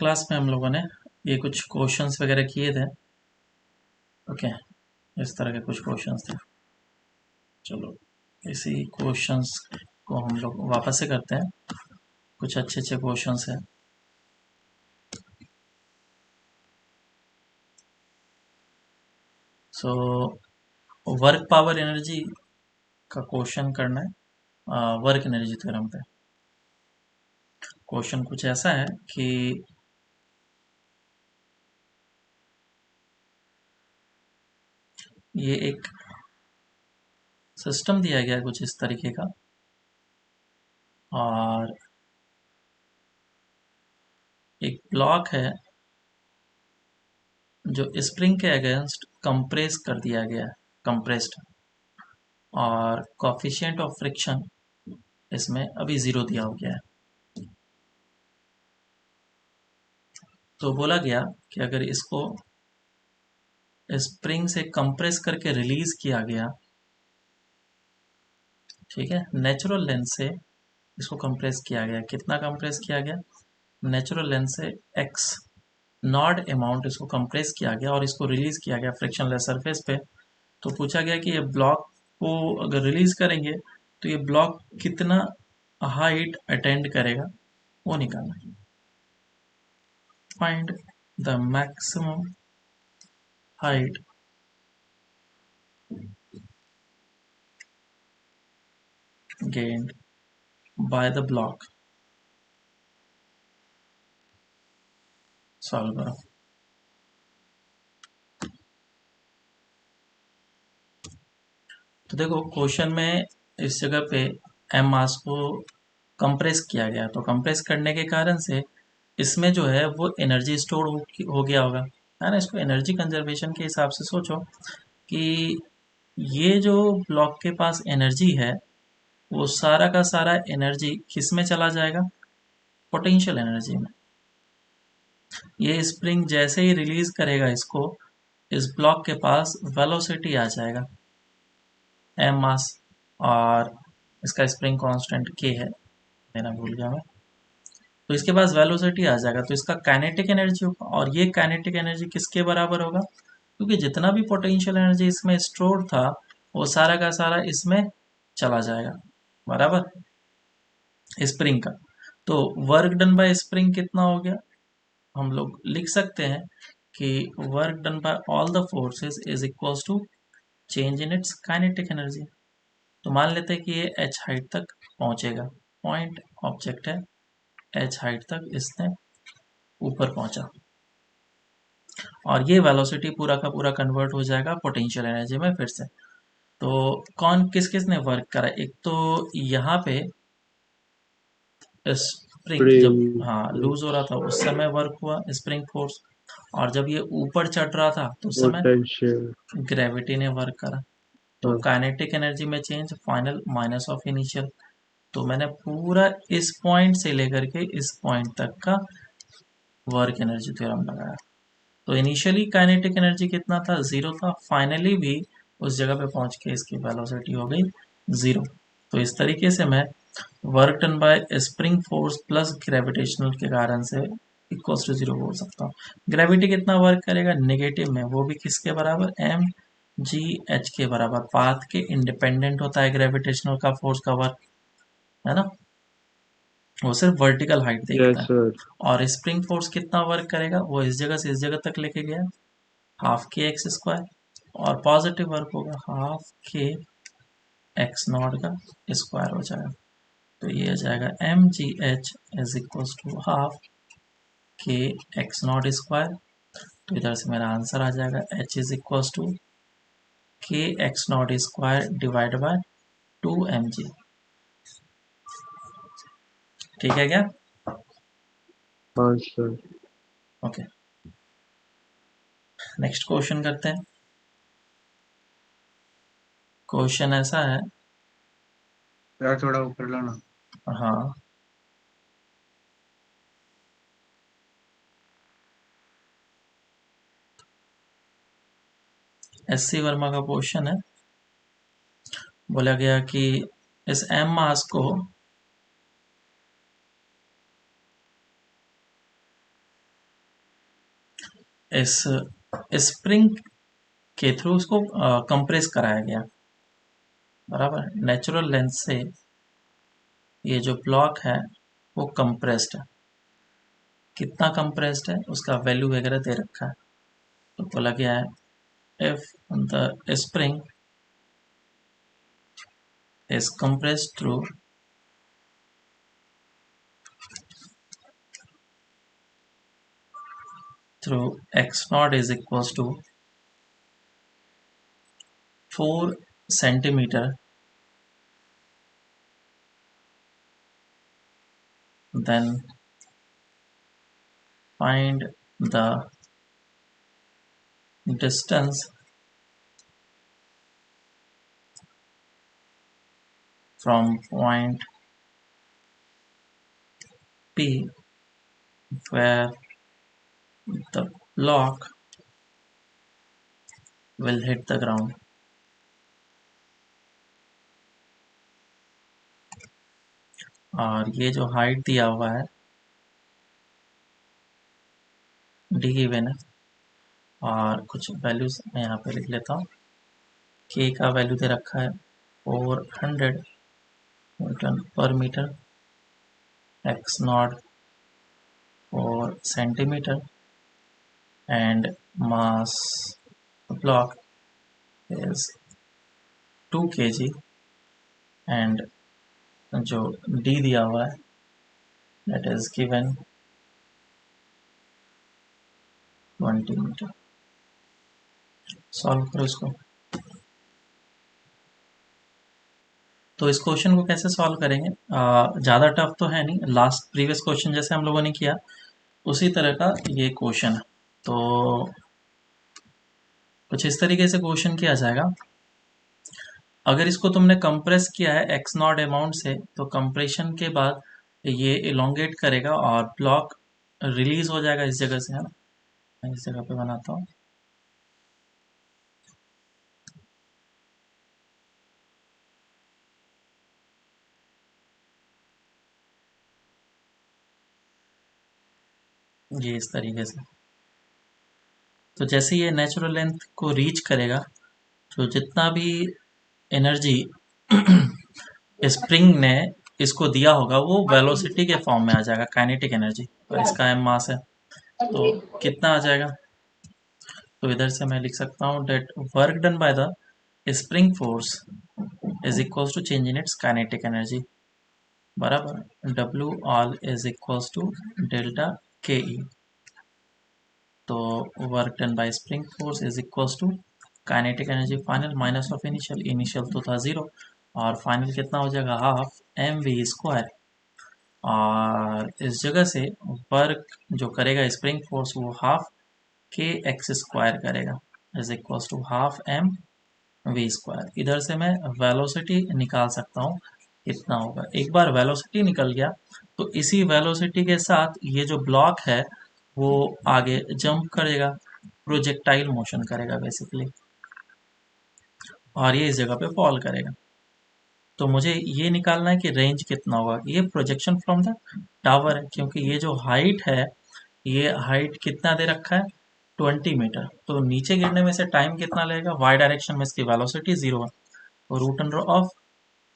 Class में हम लोगों ने ये कुछ क्वेश्चंस वगैरह किए थे। ओके, इस तरह के कुछ क्वेश्चंस थे। चलो इसी क्वेश्चंस को हम लोग वापस से करते हैं। कुछ अच्छे अच्छे क्वेश्चंस हैं। सो वर्क पावर एनर्जी का क्वेश्चन करना है वर्क एनर्जी थ्योरम पे। क्वेश्चन कुछ ऐसा है कि ये एक सिस्टम दिया गया है कुछ इस तरीके का, और एक ब्लॉक है जो स्प्रिंग के अगेंस्ट कंप्रेस कर दिया गया है, कंप्रेस्ड, और कोफिशिएंट ऑफ फ्रिक्शन इसमें अभी 0 दिया हो गया है। तो बोला गया कि अगर इसको स्प्रिंग से कंप्रेस करके रिलीज किया गया, ठीक है, नेचुरल लेंथ से इसको कंप्रेस किया गया, कितना कंप्रेस किया गया, नेचुरल लेंथ से एक्स नॉट अमाउंट इसको कंप्रेस किया गया और इसको रिलीज किया गया फ्रिक्शनलेस सरफेस पे। तो पूछा गया कि ये ब्लॉक को अगर रिलीज करेंगे तो ये ब्लॉक कितना हाइट अटेंड करेगा, वो निकालना है। Find the maximum height gained by the block। Solve करो। तो देखो क्वेश्चन में इस जगह पे एम मास को कंप्रेस किया गया, तो कंप्रेस करने के कारण से इसमें जो है वो एनर्जी स्टोर हो गया होगा, है ना। इसको एनर्जी कंजर्वेशन के हिसाब से सोचो कि ये जो ब्लॉक के पास एनर्जी है वो सारा का सारा एनर्जी किस में चला जाएगा, पोटेंशियल एनर्जी में। ये स्प्रिंग जैसे ही रिलीज करेगा इसको, इस ब्लॉक के पास वेलोसिटी आ जाएगा एम मास, और इसका स्प्रिंग कांस्टेंट के है, मेरा भूल गया मैं। तो इसके पास वेलोसिटी आ जाएगा तो इसका काइनेटिक एनर्जी होगा, और ये काइनेटिक एनर्जी किसके बराबर होगा, क्योंकि जितना भी पोटेंशियल एनर्जी इसमें स्टोर था वो सारा का सारा इसमें चला जाएगा, बराबर, स्प्रिंग का। तो वर्क डन बाय स्प्रिंग कितना हो गया, हम लोग लिख सकते हैं कि work done by all the forces is equals to change in its kinetic energy. तो मान लेते हैं कि ये एच हाइट तक पहुंचेगा, पॉइंट ऑब्जेक्ट है, एच हाइट तक इसने ऊपर पहुंचा, और ये वेलोसिटी पूरा का पूरा कन्वर्ट हो जाएगा पोटेंशियल एनर्जी में फिर से। तो कौन किस किस ने वर्क करा, एक तो यहाँ पे स्प्रिंग जब स्प्रिंग। हाँ लूज हो रहा था उस समय वर्क हुआ स्प्रिंग फोर्स, और जब ये ऊपर चढ़ रहा था तो उस समय पोटेंशियल। ग्रेविटी ने वर्क करा। तो हाँ। काइनेटिक एनर्जी में change final minus of initial. तो मैंने पूरा इस पॉइंट से लेकर के इस पॉइंट तक का वर्क एनर्जी थ्योरम लगाया। तो इनिशियली काइनेटिक एनर्जी कितना था, 0 था, फाइनली भी उस जगह पे पहुंच के इसकी वेलोसिटी हो गई 0। तो इस तरीके से मैं work done by spring force plus gravitational के कारण से इक्वल्स टू 0 बोल सकता हूँ। ग्रेविटी कितना वर्क करेगा नेगेटिव में, वो भी किसके बराबर, एम जी एच के बराबर। पाथ के इंडिपेंडेंट होता है ग्रेविटेशनल का फोर्स का वर्क, है ना, वो सिर्फ वर्टिकल हाइट देखता यस है। सर। और स्प्रिंग फोर्स कितना वर्क करेगा, वो इस जगह से इस जगह तक लेके गया, हाफ के एक्स स्क्वायर, और पॉजिटिव वर्क होगा हाफ के एक्स नॉट का स्क्वायर हो जाएगा। तो ये आ जाएगा M G H is equal to half के एक्स नॉट स्क्वायर। तो इधर से मेरा आंसर आ जाएगा H is equal to K X not square divide by 2 mg। ठीक है क्या, हाँ सर। ओके। नेक्स्ट क्वेश्चन करते हैं। क्वेश्चन ऐसा है, यार थोड़ा ऊपर लाना। हाँ, एस सी वर्मा का क्वेश्चन है। बोला गया कि इस एम मास को इस स्प्रिंग के थ्रू उसको कंप्रेस कराया गया, बराबर। नेचुरल लेंथ से ये जो ब्लॉक है वो कंप्रेस्ड है। कितना कंप्रेस्ड है उसका वैल्यू वगैरह दे रखा है, तो बोला गया है if the spring is compressed through x naught is equals to 4 centimeter, then find the distance from point P where the block will hit the ground। और ये जो हाइट दिया हुआ है डी गिवन है, और कुछ वैल्यूज मैं यहाँ पे लिख लेता हूँ। के का वैल्यू दे रखा है 400 न्यूटन पर metre, X not 4 centimetre, and mass block is 2 kg, and जो डी दिया हुआ है that is given 20 metre. Solve करो इसको। तो इस क्वेश्चन को कैसे सॉल्व करेंगे, ज़्यादा टफ तो है नहीं, लास्ट प्रीवियस क्वेश्चन जैसे हम लोगों ने किया उसी तरह का ये क्वेश्चन है। तो कुछ इस तरीके से क्वेश्चन किया जाएगा। अगर इसको तुमने कंप्रेस किया है एक्स नॉट अमाउंट से, तो कंप्रेशन के बाद ये इलोंगेट करेगा और ब्लॉक रिलीज हो जाएगा इस जगह से, है ना। मैं इस जगह पे बनाता हूँ। ये इस तरीके से। तो जैसे ये नेचुरल लेंथ को रीच करेगा, तो जितना भी एनर्जी स्प्रिंग ने इसको दिया होगा वो वेलोसिटी के फॉर्म में आ जाएगा, काइनेटिक एनर्जी। और इसका एम मास है, तो कितना आ जाएगा। तो इधर से मैं लिख सकता हूँ that work done by the spring force is equals to change in its kinetic energy, बराबर। W all is equals to delta K E. तो work done by spring force is equals to kinetic energy final minus of initial, initial तो था 0, और final कितना हो जाएगा half M V square. और इस जगह से वर्क जो करेगा स्प्रिंग फोर्स वो हाफ के एक्स स्क्वायर करेगा, is equals to half M V square. इधर से मैं वेलोसिटी निकाल सकता हूँ कितना होगा। एक बार वेलोसिटी निकल गया तो इसी वेलोसिटी के साथ ये जो ब्लॉक है वो आगे जंप करेगा, प्रोजेक्टाइल मोशन करेगा बेसिकली, और ये इस जगह पे फॉल करेगा। तो मुझे ये निकालना है कि रेंज कितना होगा। ये प्रोजेक्शन फ्रॉम द टावर है, क्योंकि ये जो हाइट है, ये हाइट कितना दे रखा है 20 मीटर। तो नीचे गिरने में से टाइम कितना लगेगा, वाई डायरेक्शन में इसकी वेलोसिटी 0 है, तो root under of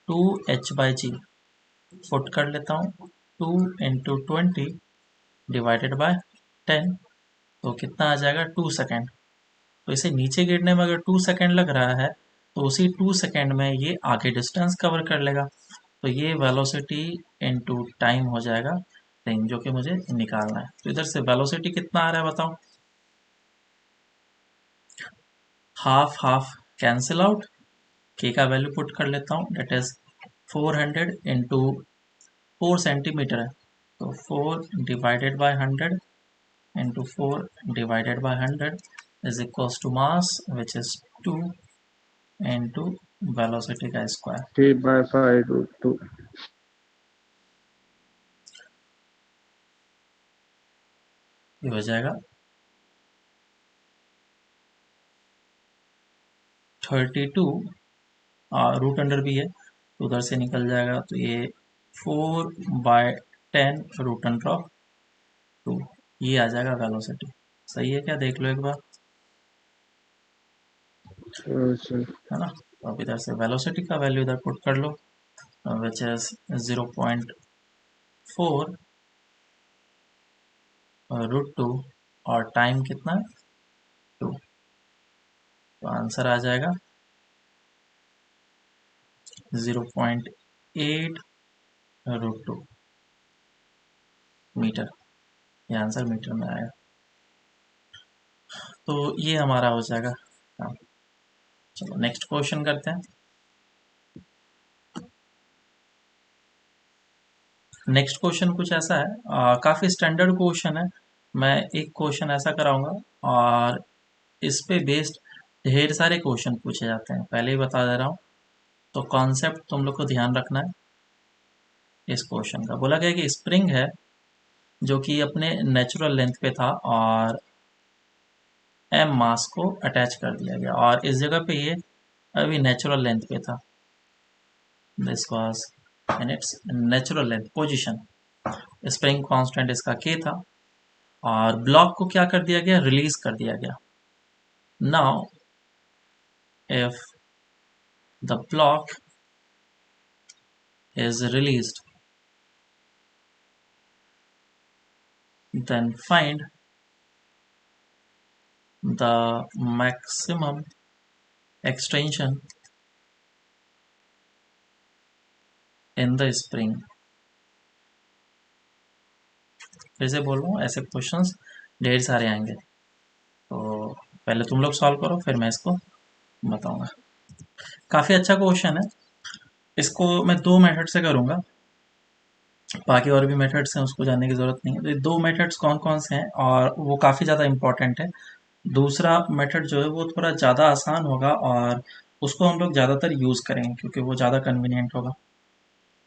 2h/g foot कर लेता हूँ, 2 × 20 डिवाइडेड बाय 10, तो कितना आ जाएगा 2 सेकेंड। तो इसे नीचे गिरने में अगर 2 सेकेंड लग रहा है, तो उसी 2 सेकेंड में ये आगे डिस्टेंस कवर कर लेगा। तो ये वेलोसिटी इनटू टाइम हो जाएगा रेंज, जो कि मुझे निकालना है। तो इधर से वेलोसिटी कितना आ रहा है बताओ। हाफ हाफ कैंसिल आउट, के का वैल्यू पुट कर लेता हूँ, डेट इज 400 इंटू 4 सेंटीमीटर है, तो 4 divided by 100 into 4 divided by 100 is equals to mass which is 2 into velocity का स्क्वायर। 3/5√2। ये हो जाएगा 32, रूट अंडर भी है तो उधर से निकल जाएगा, तो ये 4/10 रूट अंडर ऑफ 2, ये आ जाएगा वेलोसिटी। सही है क्या, देख लो एक बार, सर। है ना। तो अब इधर से वेलोसिटी का वैल्यू इधर पुट कर लो, विच इज 0.4 √2, और टाइम कितना है, 2। तो आंसर आ जाएगा 0.8 √2 मीटर। ये आंसर मीटर में आएगा। तो ये हमारा हो जाएगा काम। चलो नेक्स्ट क्वेश्चन करते हैं। नेक्स्ट क्वेश्चन कुछ ऐसा है, काफ़ी स्टैंडर्ड क्वेश्चन है। मैं एक क्वेश्चन ऐसा कराऊंगा, और इस पे बेस्ड ढेर सारे क्वेश्चन पूछे जाते हैं, पहले ही बता दे रहा हूँ। तो कॉन्सेप्ट तुम लोग को ध्यान रखना है। इस क्वेश्चन का बोला गया कि स्प्रिंग है जो कि अपने नेचुरल लेंथ पे था, और एम मास को अटैच कर दिया गया, और इस जगह पे ये अभी नेचुरल लेंथ पे था। This was in its natural length position. Spring constant इसका के था, और ब्लॉक को क्या कर दिया गया, रिलीज कर दिया गया। Now if the block is released, then find the maximum extension in the spring। फिर से बोल रहा हूँ, ऐसे क्वेश्चंस ढेर सारे आएंगे, तो पहले तुम लोग सॉल्व करो, फिर मैं इसको बताऊंगा। काफ़ी अच्छा क्वेश्चन है। इसको मैं दो मेथड से करूंगा, बाकी और भी मेथड्स हैं उसको जानने की ज़रूरत नहीं है। तो ये दो मेथड्स कौन कौन से हैं, और वो काफ़ी ज़्यादा इंपॉर्टेंट है। दूसरा मेथड जो है वो थोड़ा ज़्यादा आसान होगा, और उसको हम लोग ज़्यादातर यूज़ करेंगे क्योंकि वो ज़्यादा कन्वीनियंट होगा।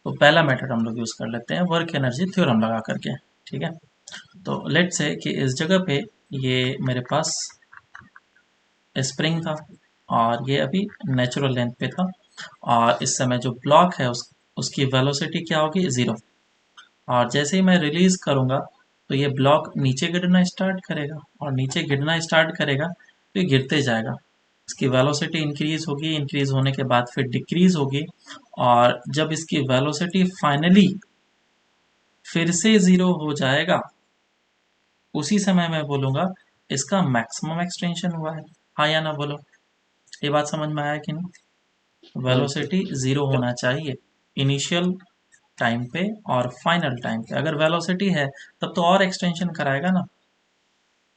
तो पहला मेथड हम लोग यूज़ कर लेते हैं, वर्क एनर्जी थ्योरम लगा करके। ठीक है, तो लेट से कि इस जगह पे ये मेरे पास स्प्रिंग था, और ये अभी नेचुरल लेंथ पे था, और इस समय जो ब्लॉक है उसकी वेलोसिटी क्या होगी, ज़ीरो। और जैसे ही मैं रिलीज करूंगा तो ये ब्लॉक नीचे गिरना स्टार्ट करेगा, और नीचे गिरना स्टार्ट करेगा तो ये गिरते जाएगा। इसकी वेलोसिटी इंक्रीज होगी, इंक्रीज होने के बाद फिर डिक्रीज होगी, और जब इसकी वेलोसिटी फाइनली फिर से ज़ीरो हो जाएगा, उसी समय मैं बोलूँगा इसका मैक्सिमम एक्सटेंशन हुआ है। हाँ या ना बोलो, ये बात समझ में आया कि नहीं। हाँ सर। वेलोसिटी ज़ीरो होना चाहिए इनिशियल टाइम पे और फाइनल टाइम पे। अगर वेलोसिटी है तब तो और एक्सटेंशन कराएगा ना।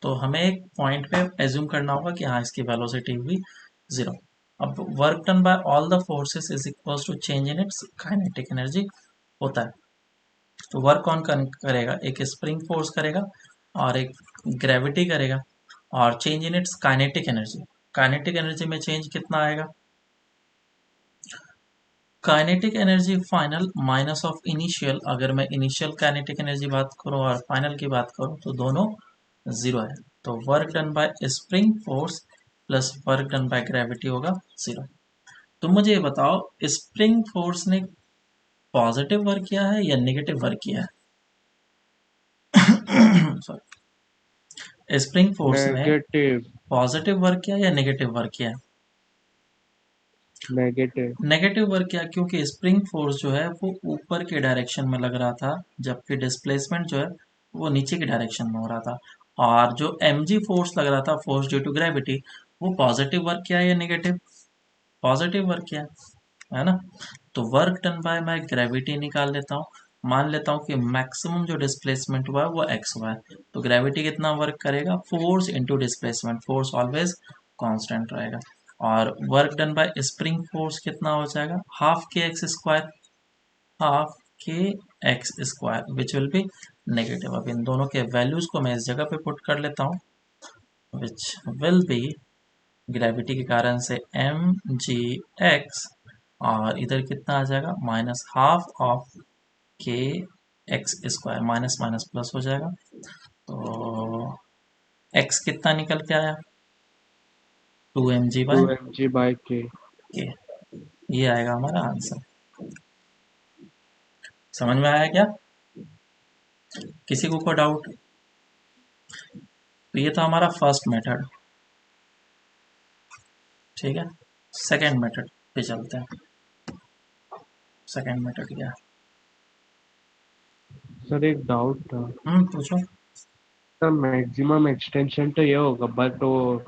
तो हमें एक पॉइंट पे एज्यूम करना होगा कि हाँ इसकी वेलोसिटी हुई ज़ीरो। अब work done by all the forces is equals to change in its kinetic energy होता है। तो वर्क कौन करेगा, एक स्प्रिंग फोर्स करेगा और एक ग्रेविटी करेगा, और change in its kinetic energy. Kinetic energy में चेंज कितना आएगा, kinetic energy final minus of initial. अगर मैं इनिशियल काइनेटिक एनर्जी बात करूं और फाइनल की बात करूं तो दोनों जीरो है। तो work done by spring force plus work done by gravity होगा जीरो। तो मुझे ये बताओ, स्प्रिंग फोर्स ने पॉजिटिव वर्क किया है या नेगेटिव वर्क किया है सॉरी, स्प्रिंग फोर्स ने नेगेटिव। पॉजिटिव वर्क किया या नेगेटिव वर्क किया। नेगेटिव। नेगेटिव वर्क किया, क्योंकि स्प्रिंग फोर्स जो है वो ऊपर के डायरेक्शन में लग रहा था, जबकि डिस्प्लेसमेंट जो है वो नीचे की डायरेक्शन में हो रहा था। और जो mg फोर्स लग रहा था, फोर्स ड्यू टू ग्रेविटी, वो पॉजिटिव वर्क किया या नेगेटिव, पॉजिटिव वर्क किया, है ना। तो वर्क डन बाय मैं ग्रेविटी निकाल लेता हूँ। मान लेता हूँ कि मैक्सिमम जो डिस्प्लेसमेंट हुआ है वो x हुआ है, तो ग्रेविटी कितना वर्क करेगा, force into displacement, force always constant रहेगा। और work done by spring force कितना हो जाएगा, हाफ के एक्स स्क्वायर, हाफ के x square which will be negative. अब इन दोनों के वैल्यूज को मैं इस जगह पे पुट कर लेता हूँ, विच विल बी ग्रेविटी के कारण से एम जी एक्स, और इधर कितना आ जाएगा, minus half of K x square, minus minus plus हो जाएगा। तो एक्स कितना निकल के आया, 2 mg two by M G by K. K. ये आएगा हमारा आंसर। समझ में आया क्या, किसी को कोई डाउट। तो ये था हमारा फर्स्ट मेथड। ठीक है, सेकेंड मेथड पे चलते हैं। सेकेंड मेथड क्या है? सर एक डाउट था। पूछो। सर मैक्सिमम एक्सटेंशन तो ये होगा, बट वो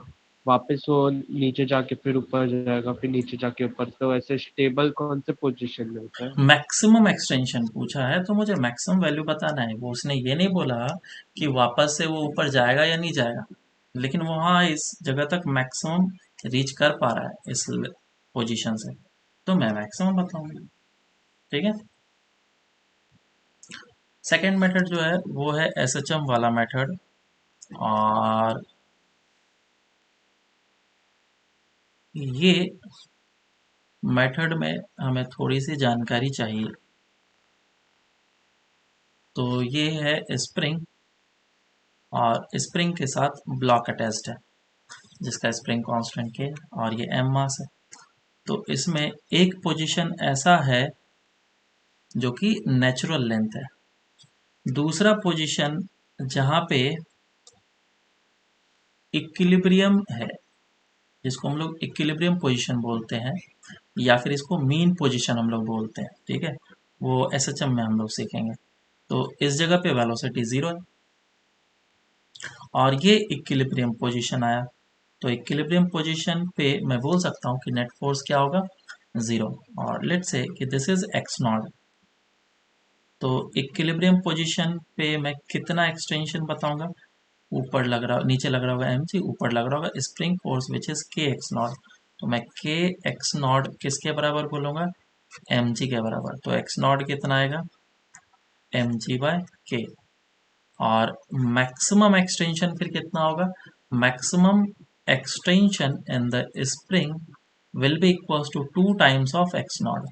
वापस वो नीचे जाके फिर ऊपर जाएगा, फिर नीचे जाके ऊपर, तो ऐसे स्टेबल कौन से पोजीशन में होता है? मैक्सिमम एक्सटेंशन पूछा है तो मुझे मैक्सिमम वैल्यू बताना है। वो उसने ये नहीं बोला कि वापस से वो ऊपर जाएगा या नहीं जाएगा, लेकिन वो हाँ इस जगह तक मैक्सिमम रीच कर पा रहा है इस पोजीशन से, तो मैं मैक्सिमम बताऊंगा। ठीक है। सेकेंड मेथड जो है वो है एसएचएम वाला मेथड। और ये मेथड में हमें थोड़ी सी जानकारी चाहिए। तो ये है स्प्रिंग, और स्प्रिंग के साथ ब्लॉक अटैच्ड है जिसका स्प्रिंग कांस्टेंट के, और ये एम मास है। तो इसमें एक पोजीशन ऐसा है जो कि नेचुरल लेंथ है, दूसरा पोजीशन जहां पे इक्विलिब्रियम है, जिसको हम लोग इक्विलिब्रियम पोजीशन बोलते हैं, या फिर इसको मीन पोजीशन हम लोग बोलते हैं। ठीक है, वो एसएचएम में हम लोग सीखेंगे। तो इस जगह पे वेलोसिटी जीरो है और ये इक्विलिब्रियम पोजीशन आया। तो इक्विलिब्रियम पोजीशन पे मैं बोल सकता हूँ कि नेट फोर्स क्या होगा, जीरो। और लेट्स से कि दिस इज एक्स नॉट। तो इक्विलिब्रियम पोजीशन पे मैं कितना एक्सटेंशन बताऊंगा, ऊपर लग रहा नीचे लग रहा होगा एम जी, ऊपर लग रहा होगा स्प्रिंग फोर्स विच इज के एक्स नॉट। तो मैं के एक्स नॉट किसके बराबर बोलूंगा, एम जी के बराबर। तो एक्स नॉट कितना आएगा, एम जी बाय के। और मैक्सिमम एक्सटेंशन फिर कितना होगा, maximum extension in the spring will be equals to 2 times of X not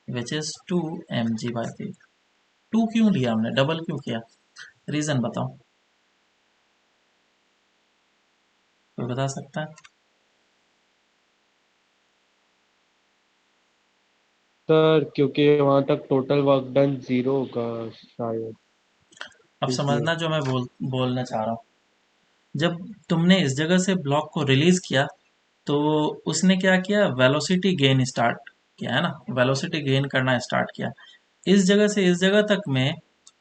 which is 2 mg/k। 2 क्यों लिया हमने, डबल क्यों किया, रीजन बताओ, कोई बता सकता है? सर क्योंकि वहां तक टोटल वर्क डन जीरो होगा शायद, अब इसलिए। समझना जो मैं बोलना चाह रहा हूँ। जब तुमने इस जगह से ब्लॉक को रिलीज किया तो उसने क्या किया, वेलोसिटी गेन स्टार्ट किया है ना, वेलोसिटी गेन करना स्टार्ट किया। इस जगह से इस जगह तक में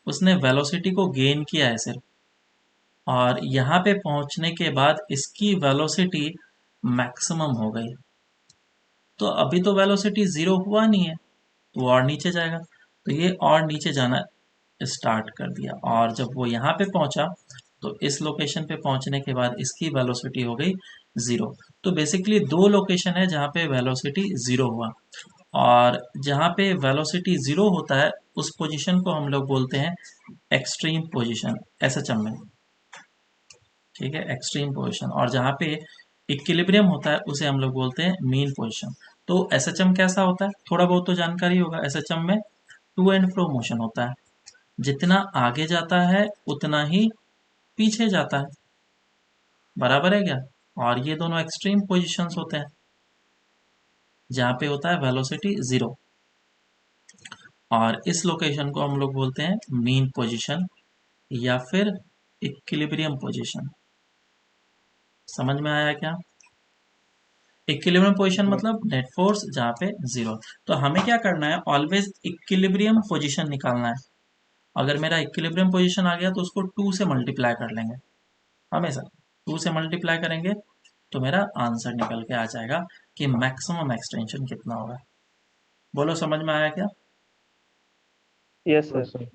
उसने वेलोसिटी को गेन किया है सिर्फ, और यहाँ पे पहुंचने के बाद इसकी वेलोसिटी मैक्सिमम हो गई। तो अभी तो वेलोसिटी जीरो हुआ नहीं है, तो और नीचे जाएगा। तो ये और नीचे जाना स्टार्ट कर दिया, और जब वो यहाँ पे पहुंचा तो इस लोकेशन पे पहुंचने के बाद इसकी वेलोसिटी हो गई जीरो। तो बेसिकली दो लोकेशन है जहाँ पे वेलोसिटी जीरो हुआ, और जहाँ पे वेलोसिटी जीरो होता है उस पोजीशन को हम लोग बोलते हैं एक्सट्रीम पोजीशन, एसएचएम में। ठीक है, एक्सट्रीम पोजीशन। और जहाँ पे इक्विलिब्रियम होता है उसे हम लोग बोलते हैं मीन पोजीशन। तो एसएचएम कैसा होता है, थोड़ा बहुत तो जानकारी होगा। एसएचएम में टू एंड फ्रो मोशन होता है, जितना आगे जाता है उतना ही पीछे जाता है, बराबर है क्या? और ये दोनों एक्सट्रीम पोजीशंस होते हैं जहाँ पे होता है वेलोसिटी जीरो, और इस लोकेशन को हम लोग बोलते हैं मीन पोजीशन या फिर इक्विलिब्रियम पोजीशन। समझ में आया क्या? इक्विलिब्रियम पोजीशन मतलब नेट फोर्स जहाँ पे जीरो। तो हमें क्या करना है, ऑलवेज इक्विलिब्रियम पोजीशन निकालना है। अगर मेरा इक्विलिब्रियम पोजीशन आ गया तो उसको 2 से मल्टीप्लाई कर लेंगे, हमेशा 2 से मल्टीप्लाई करेंगे तो मेरा आंसर निकल के आ जाएगा कि मैक्सिमम एक्सटेंशन कितना होगा। बोलो समझ में आया क्या? यस हाँ सर। सर।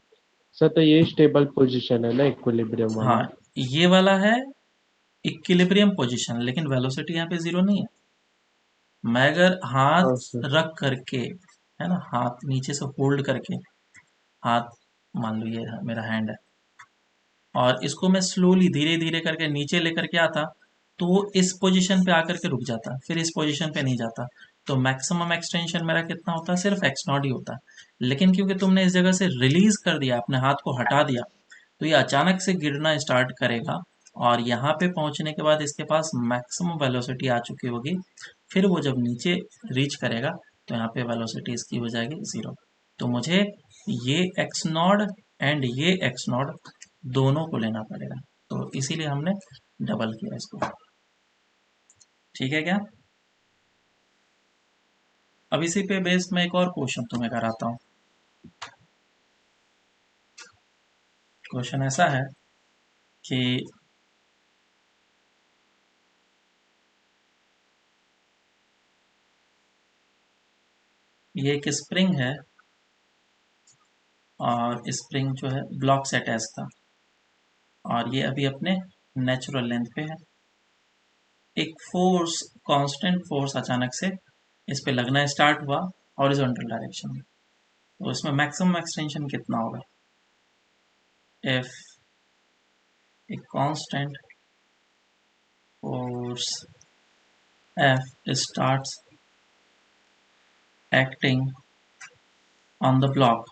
सर तो ये स्टेबल पोजीशन है ना, इक्विलिब्रियम हाँ, वाला? ये वाला है इक्विलिब्रियम पोजीशन, लेकिन वेलोसिटी यहाँ पे जीरो नहीं है। मैं अगर हाँ हाथ सर। रख करके, है ना, हाथ नीचे से होल्ड करके, हाथ मान लो ये मेरा हैंड है, और इसको मैं स्लोली धीरे धीरे करके नीचे लेकर के आता, तो वो इस पोजीशन पे आकर के रुक जाता, फिर इस पोजीशन पे नहीं जाता। तो मैक्सिमम एक्सटेंशन मेरा कितना होता है, सिर्फ एक्स नॉट ही होता है। लेकिन क्योंकि तुमने इस जगह से रिलीज कर दिया, अपने हाथ को हटा दिया, तो ये अचानक से गिरना स्टार्ट करेगा, और यहाँ पे पहुंचने के बाद इसके पास मैक्सिमम वेलोसिटी आ चुकी होगी। फिर वो जब नीचे रीच करेगा तो यहाँ पे वेलोसिटी इसकी हो जाएगी जीरो। तो मुझे ये एक्स नॉट एंड ये एक्स नॉट दोनों को लेना पड़ेगा। तो इसीलिए हमने डबल किया इसको। ठीक है क्या? अब इसी पे बेस्ड मैं एक और क्वेश्चन तुम्हें कराता हूँ। क्वेश्चन ऐसा है कि ये एक स्प्रिंग है और स्प्रिंग जो है ब्लॉक से अटैच था और ये अभी अपने नेचुरल लेंथ पे है। एक फोर्स, कांस्टेंट फोर्स अचानक से इस पे लगना स्टार्ट हुआ हॉरिजॉन्टल डायरेक्शन में, तो इसमें मैक्सिमम एक्सटेंशन कितना होगा? If a constant force F starts acting on the block,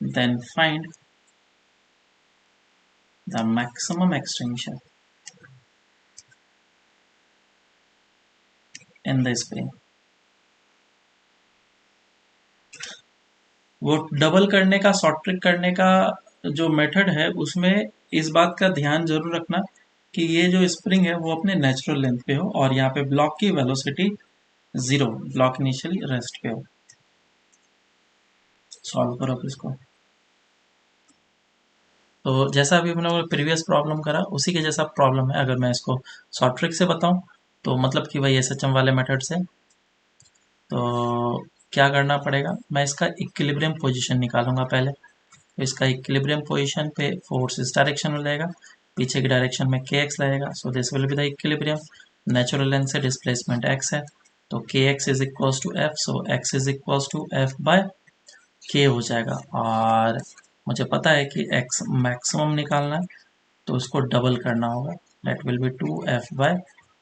then find the maximum extension in the spring. वो डबल करने का, शॉर्ट ट्रिक करने का जो मेथड है उसमें इस बात का ध्यान जरूर रखना कि ये जो स्प्रिंग है वो अपने नेचुरल लेंथ पे हो और यहाँ पे ब्लॉक की वेलोसिटी 0, ब्लॉक इनिशियली रेस्ट पे हो। सॉल्व करो इसको। तो जैसा अभी हमने प्रीवियस प्रॉब्लम करा उसी के जैसा प्रॉब्लम है। अगर मैं इसको शॉर्ट ट्रिक से बताऊं तो मतलब कि वही एसएचएम वाले मेथड से, तो क्या करना पड़ेगा, मैं इसका इक्विलिब्रियम पोजीशन निकालूंगा पहले। तो इसका इक्विलिब्रियम पोजीशन पे फोर्स इस डायरेक्शन में लगेगा, पीछे की डायरेक्शन में के एक्स लगेगा, so this will be the equilibrium. Natural length से डिस्प्लेसमेंट एक्स है तो K X is equals to F, so X is equals to F by K हो जाएगा। और मुझे पता है कि एक्स मैक्सिमम निकालना है तो उसको डबल करना होगा, that will be 2f by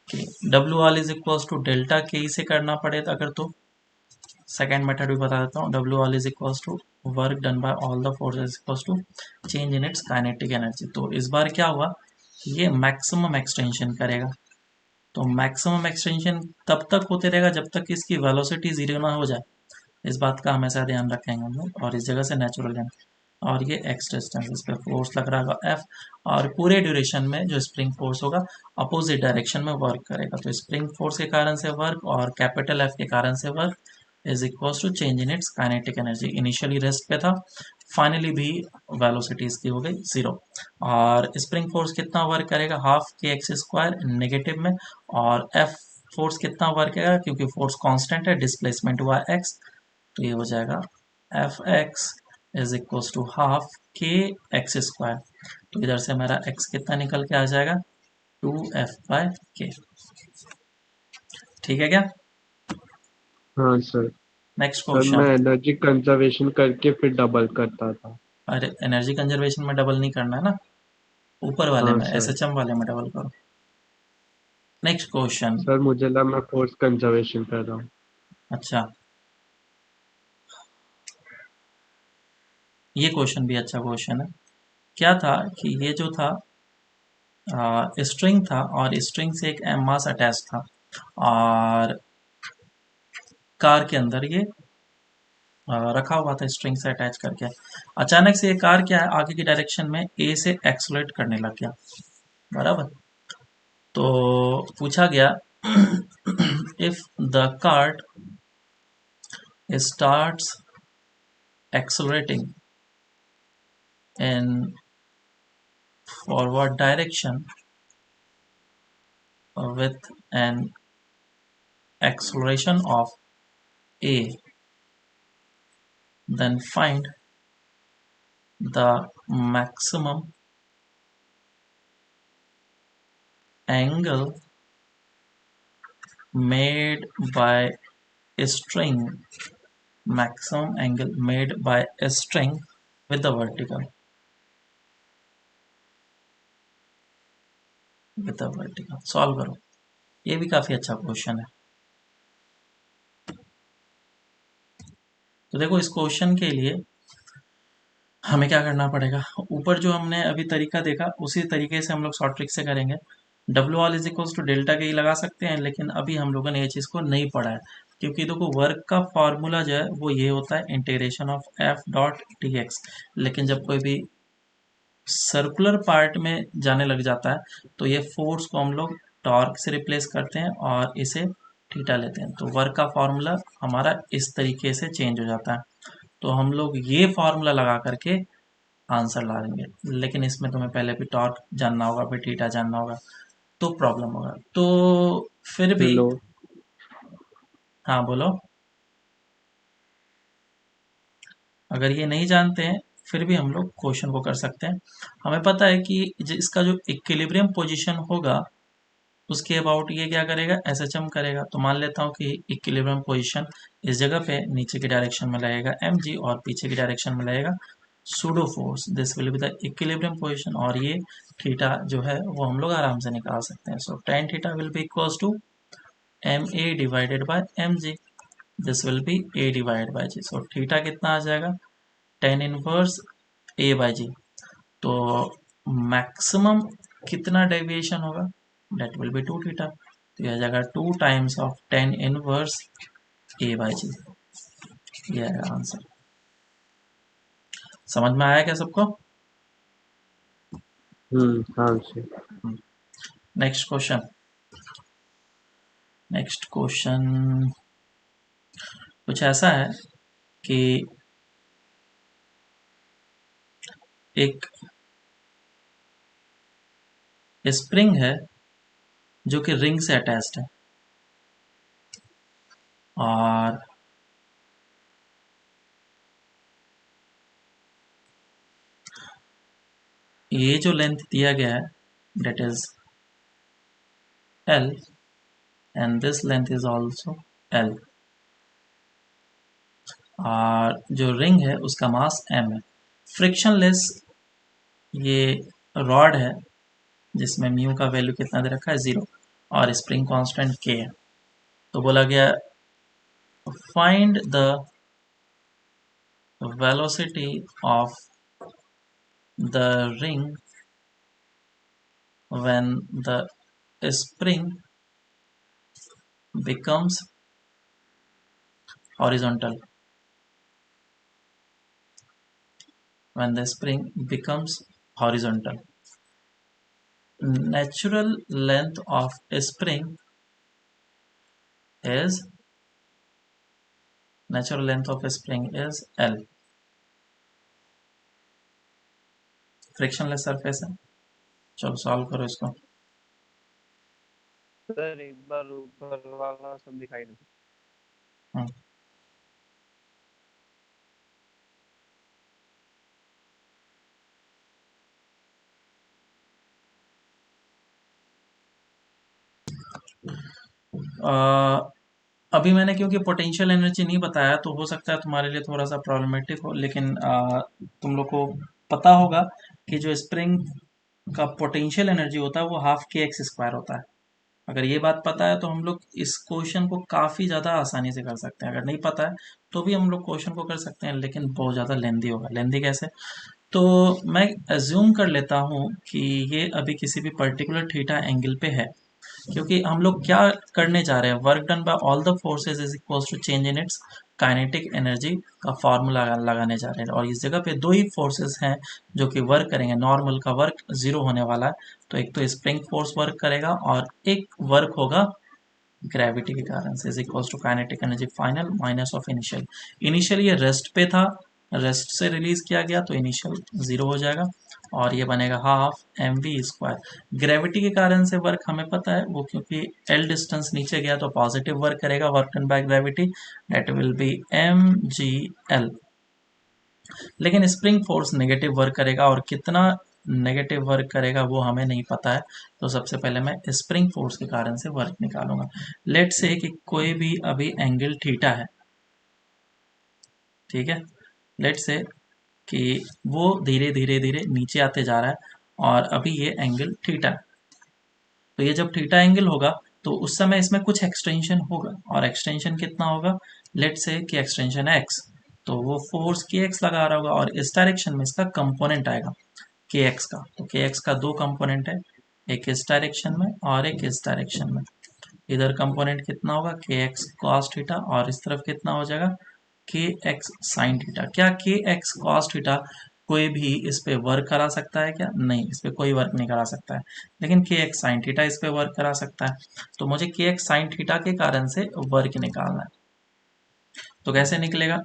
K. W all is equals to delta K से करना पड़ेगा अगर तो सेकेंड मेथड भी बता देता हूँ। W all is equals to work done by all the forces equals to change in its kinetic energy. तो इस बार क्या हुआ, ये मैक्सिमम एक्सटेंशन करेगा। तो मैक्सिमम एक्सटेंशन तब तक होते रहेगा जब तक इसकी वेलोसिटी 0 ना हो जाए, इस बात का हमेशा ध्यान रखेंगे हम लोग। और इस जगह से नेचुरल लेंथ और ये एक्स डिस्टेंस, इस पर फोर्स लग रहा होगा एफ, और पूरे ड्यूरेशन में जो स्प्रिंग फोर्स होगा अपोजिट डायरेक्शन में वर्क करेगा। तो स्प्रिंग फोर्स के कारण से वर्क और कैपिटल एफ के कारण से work is equal to change in its kinetic energy. Initially rest पे था, फाइनली भी वेलोसिटी इसकी हो गई 0। और स्प्रिंग फोर्स कितना वर्क करेगा, हाफ के एक्स स्क्वायर नेगेटिव में, और एफ फोर्स कितना वर्क करेगा क्योंकि फोर्स कांस्टेंट है, डिस्प्लेसमेंट हुआ एक्स, तो ये हो जाएगा F X is equal to half के एक्स स्क्वायर। तो इधर से मेरा एक्स कितना निकल के आ जाएगा, 2f बाय के। ठीक है क्या? हाँ सर। नेक्स्ट सर मैं क्वेश्चन। एनर्जी कंजर्वेशन करके फिर डबल करता था। अरे एनर्जी कंजर्वेशन में डबल नहीं करना है ना, ऊपर वाले हाँ में सर। एसएचएम वाले में डबल करो। Next question. सर मुझे लगा मैं फोर्स कंजर्वेशन कर रहा हूँ। अच्छा, ये क्वेश्चन भी अच्छा क्वेश्चन है। क्या था कि ये जो था स्ट्रिंग था और स्ट्रिंग से एक एम मास अटैच था और कार के अंदर ये रखा हुआ था स्ट्रिंग से अटैच करके। अचानक से ये कार क्या है, आगे की डायरेक्शन में ए से एक्सलेट करने लग गया, बराबर। तो पूछा गया if the cart starts accelerating in forward direction with an acceleration of a, then find the maximum angle made by a string, maximum angle made by a string with the vertical, solve करो। ये भी काफी अच्छा question है। तो देखो इस question के लिए हमें क्या करना पड़ेगा, ऊपर जो हमने अभी तरीका देखा उसी तरीके से हम लोग शॉर्ट ट्रिक से करेंगे। W all is equals to delta K ही लगा सकते हैं, लेकिन अभी हम लोगों ने ये चीज़ को नहीं पढ़ा है क्योंकि देखो वर्क का फॉर्मूला जो है वो ये होता है integration of F dot D x, लेकिन जब कोई भी सर्कुलर पार्ट में जाने लग जाता है तो ये फोर्स को हम लोग टॉर्क से रिप्लेस करते हैं और इसे थीटा लेते हैं, तो वर्क का फॉर्मूला हमारा इस तरीके से चेंज हो जाता है। तो हम लोग ये फॉर्मूला लगा करके आंसर ला देंगे, लेकिन इसमें तुम्हें पहले भी टॉर्क जानना होगा फिर थीटा जानना होगा, तो प्रॉब्लम होगा। तो फिर भी हेलो। हाँ बोलो। अगर ये नहीं जानते हैं फिर भी हम लोग क्वेश्चन को कर सकते हैं। हमें पता है कि इसका जो इक्विलिब्रियम पोजीशन होगा उसके अबाउट ये क्या करेगा, एसएचएम करेगा। तो मान लेता हूँ कि इक्विलिब्रियम पोजीशन इस जगह पे नीचे की डायरेक्शन में लगेगा mg और पीछे की डायरेक्शन में लगेगा pseudo force, this will be the equilibrium position. और ये थीटा जो है वो हम लोग आराम से निकाल सकते हैं। So tan theta will be equals to ma divided by mg, this will be a divided by g। So theta कितना आ जाएगा, tan inverse a by g। तो मैक्सिमम कितना डेविएशन होगा, डेट विल बी 2 थीटा। तो यह जाएगा 2 times of tan inverse a by g। ये आएगा आंसर। समझ में आया क्या सबको? हाँ sir. Next question. Next question कुछ ऐसा है कि एक स्प्रिंग है जो कि रिंग से अटैच्ड है, और ये जो लेंथ दिया गया है that is L and this length is also L, और जो रिंग है उसका मास m है। फ्रिक्शनलेस ये रॉड है जिसमें म्यू का वैल्यू कितना दे रखा है 0, और स्प्रिंग कांस्टेंट k है। तो बोला गया find the velocity of the ring when the spring becomes horizontal, when the spring becomes horizontal. Natural length of a spring is L. Frictionless surface है। चलो सॉल्व करो इसको। सर एक बार ऊपर वाला सब दिखाई दे। हम्म, अभी मैंने क्योंकि पोटेंशियल एनर्जी नहीं बताया तो हो सकता है तुम्हारे लिए थोड़ा सा प्रॉब्लमेटिक हो, लेकिन तुम लोग को पता होगा कि जो स्प्रिंग का पोटेंशियल एनर्जी होता है वो हाफ के एक्स स्क्वायर होता है। अगर ये बात पता है तो हम लोग इस क्वेश्चन को काफ़ी ज़्यादा आसानी से कर सकते हैं। अगर नहीं पता है तो भी हम लोग क्वेश्चन को कर सकते हैं, लेकिन बहुत ज़्यादा लेंदी होगा। लेंदी कैसे? तो मैं एज्यूम कर लेता हूँ कि ये अभी किसी भी पर्टिकुलर थीटा एंगल पे है, क्योंकि हम लोग क्या करने जा रहे हैं, work done by all the forces is equals to change in its kinetic energy का फॉर्मूला लगाने जा रहे हैं। और इस जगह पे दो ही फोर्सेस हैं जो कि वर्क करेंगे। नॉर्मल का वर्क 0 होने वाला है, तो एक तो स्प्रिंग फोर्स वर्क करेगा और एक वर्क होगा ग्रेविटी के कारण से, is equals to kinetic energy final minus of initial. Initial ये रेस्ट पे था, रेस्ट से रिलीज किया गया तो इनिशियल 0 हो जाएगा, और ये बनेगा half M V square. Gravity के कारण से वर्क हमें पता है वो, क्योंकि एल डिस्टेंस नीचे गया तो पॉजिटिव वर्क करेगा, work done by gravity that will be M G L. लेकिन स्प्रिंग फोर्स नेगेटिव वर्क करेगा, और कितना नेगेटिव वर्क करेगा वो हमें नहीं पता है। तो सबसे पहले मैं स्प्रिंग फोर्स के कारण से वर्क निकालूंगा। लेट से कि कोई भी अभी एंगल थीटा है, ठीक है। लेट से कि वो धीरे धीरे धीरे नीचे आते जा रहा है, और अभी ये एंगल थीटा है। तो ये जब थीटा एंगल होगा तो उस समय इसमें कुछ एक्सटेंशन होगा, और एक्सटेंशन कितना होगा, लेट से कि एक्सटेंशन एक्स, तो वो फोर्स के एक्स लगा रहा होगा, और इस डायरेक्शन में इसका कंपोनेंट आएगा के एक्स का। तो के एक्स का दो कंपोनेंट है, एक इस डायरेक्शन में और एक इस डायरेक्शन में। इधर कंपोनेंट कितना होगा के एक्स कॉस थीटा, और इस तरफ कितना हो जाएगा के एक्स साइन थीटा। क्या के एक्स कॉस थीटा कोई भी इस पे वर्क करा सकता है क्या? नहीं, इस पे कोई वर्क नहीं करा सकता है, लेकिन के एक्स साइन थीटा इस पे वर्क करा सकता है। तो मुझे के एक्स साइन थीटा के कारण से वर्क निकालना है। तो कैसे निकलेगा?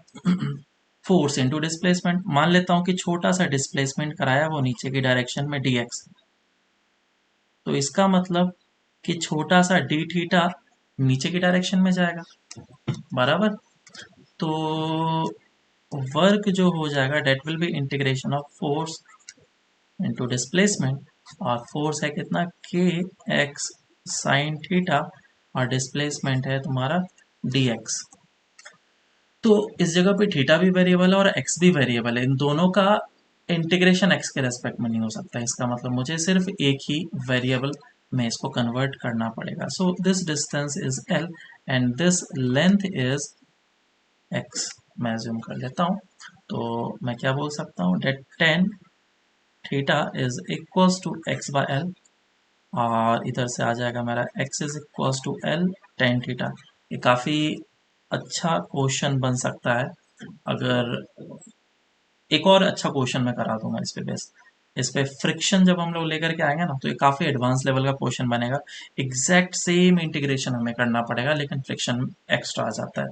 Force into displacement. मान लेता हूं कि छोटा सा डिस्प्लेसमेंट कराया वो नीचे की डायरेक्शन में dx, तो इसका मतलब कि छोटा सा डी थीटा नीचे की डायरेक्शन में जाएगा, बराबर। तो वर्क जो हो जाएगा that will be integration of force into displacement, और फोर्स है कितना के एक्स साइन थीटा, और डिस्प्लेसमेंट है तुम्हारा dx। तो इस जगह पे थीटा भी वेरिएबल है और एक्स भी वेरिएबल है, इन दोनों का इंटीग्रेशन एक्स के रेस्पेक्ट में नहीं हो सकता। इसका मतलब मुझे सिर्फ एक ही वेरिएबल में इसको कन्वर्ट करना पड़ेगा। So this distance is L and this length is x. मैं ज्यूम कर लेता हूँ, तो मैं क्या बोल सकता हूँ, that tan theta is equals to X by L, और इधर से आ जाएगा मेरा x is equals to L tan theta. ये काफ़ी अच्छा क्वेश्चन बन सकता है। अगर एक और अच्छा क्वेश्चन मैं करा दूंगा इस पे बेस, इस पे फ्रिक्शन जब हम लोग लेकर के आएंगे ना, तो ये काफ़ी एडवांस लेवल का क्वेश्चन बनेगा। एग्जैक्ट सेम इंटीग्रेशन हमें करना पड़ेगा, लेकिन फ्रिक्शन एक्स्ट्रा आ जाता है।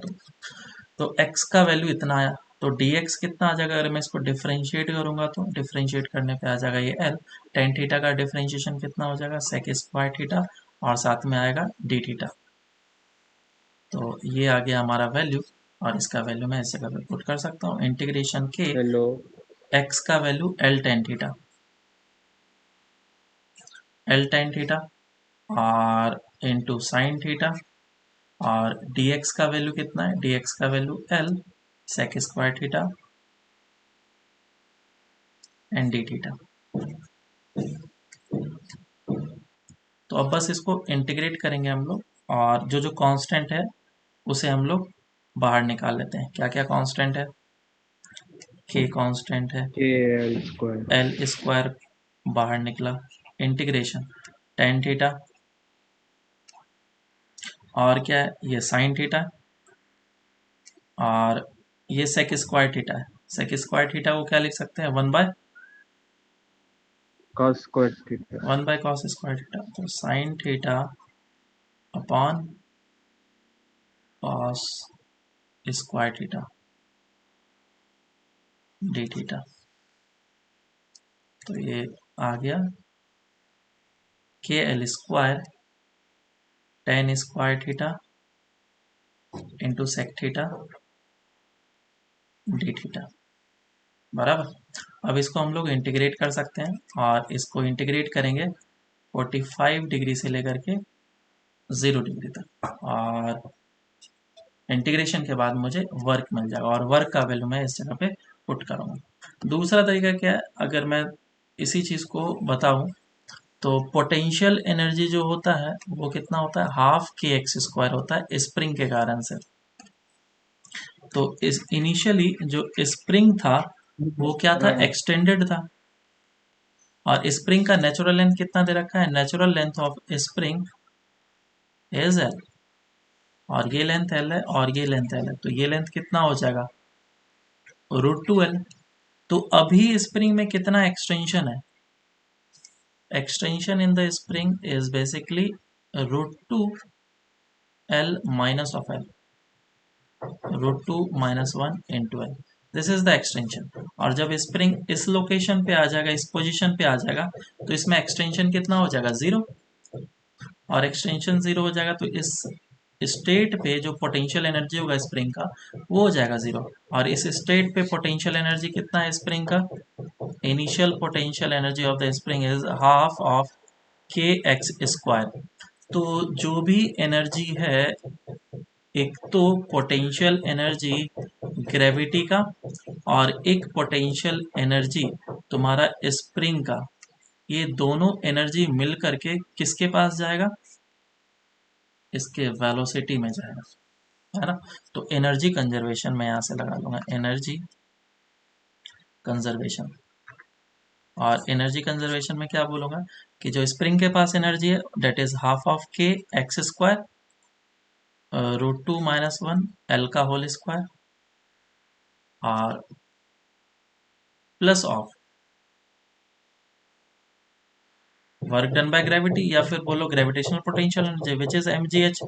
तो x का वैल्यू इतना आया, तो dx कितना आ जाएगा? अगर मैं इसको डिफरेंशिएट करूंगा तो डिफरेंशिएट करने पे आ जाएगा ये l, टेन थीटा का डिफरेंशिएशन कितना हो जाएगा सेक स्क्वायर थीटा, और साथ में आएगा डी थीटा। तो ये आ गया हमारा वैल्यू, और इसका वैल्यू मैं इस जगह पे पुट कर सकता हूँ, इंटीग्रेशन के हेलो। x का value L tan theta, L tan theta और इंटू साइन थीटा, और dx का वैल्यू कितना है? dx का value L sec square theta and D theta. तो अब बस इसको इंटीग्रेट करेंगे हम लोग, और जो जो कांस्टेंट है उसे हम लोग बाहर निकाल लेते हैं। क्या क्या कांस्टेंट है? के कांस्टेंट है, के एल स्क्वायर। एल स्क्वायर बाहर निकला, इंटीग्रेशन टेन थीटा, और क्या है ये साइन थीटा, और ये सेक स्क्वायर थीटा है। सेक स्क्वायर थीटा को क्या लिख सकते हैं? Cos square theta. One by cos square theta. तो sine theta upon cos square theta d theta. तो ये आ गया K L square tan square theta into sec theta d theta, बराबर। अब इसको हम लोग इंटीग्रेट कर सकते हैं, और इसको इंटीग्रेट करेंगे 45 डिग्री से लेकर के 0 डिग्री तक, और इंटीग्रेशन के बाद मुझे वर्क मिल जाएगा, और वर्क का वैल्यू मैं इस जगह पे पुट करूँगा। दूसरा तरीका क्या है, अगर मैं इसी चीज़ को बताऊँ, तो पोटेंशियल एनर्जी जो होता है वो कितना होता है? हाफ के एक्स स्क्वायर होता है स्प्रिंग के कारण से। तो इस इनिशियली जो स्प्रिंग था वो क्या था? एक्सटेंडेड था, और स्प्रिंग का नेचुरल लेंथ कितना दे रखा है? Natural length of spring is L, और ये लेंथ एल है और ये लेंथ एल है, तो ये लेंथ कितना हो जाएगा? Root two L. तो अभी स्प्रिंग में कितना एक्सटेंशन है? Extension in the spring is basically root two L minus of L, root two minus one into L, this is the extension. और जब स्प्रिंग इस लोकेशन पे आ जाएगा, इस पोजीशन पे आ जाएगा, तो इसमें एक्सटेंशन कितना हो जाएगा? जीरो, और एक्सटेंशन जीरो हो जाएगा तो इस स्टेट पे जो पोटेंशियल एनर्जी होगा स्प्रिंग का वो हो जाएगा जीरो। और इस स्टेट पे पोटेंशियल एनर्जी कितना है स्प्रिंग का? Initial potential energy of the spring is half of K x square. तो जो भी एनर्जी है, एक तो पोटेंशियल एनर्जी ग्रेविटी का, और एक पोटेंशियल एनर्जी तुम्हारा स्प्रिंग का, ये दोनों एनर्जी मिल करके किसके पास जाएगा? इसके वेलोसिटी में जाएगा, है ना। तो एनर्जी कंजर्वेशन मैं यहाँ से लगा लूंगा, एनर्जी कंजर्वेशन। और एनर्जी कंजर्वेशन में क्या बोलूंगा कि जो स्प्रिंग के पास एनर्जी है that is half of K x square √2 - 1 L का होल स्क्वायर और plus of work done by gravity, या फिर बोलो gravitational potential energy which is mgh.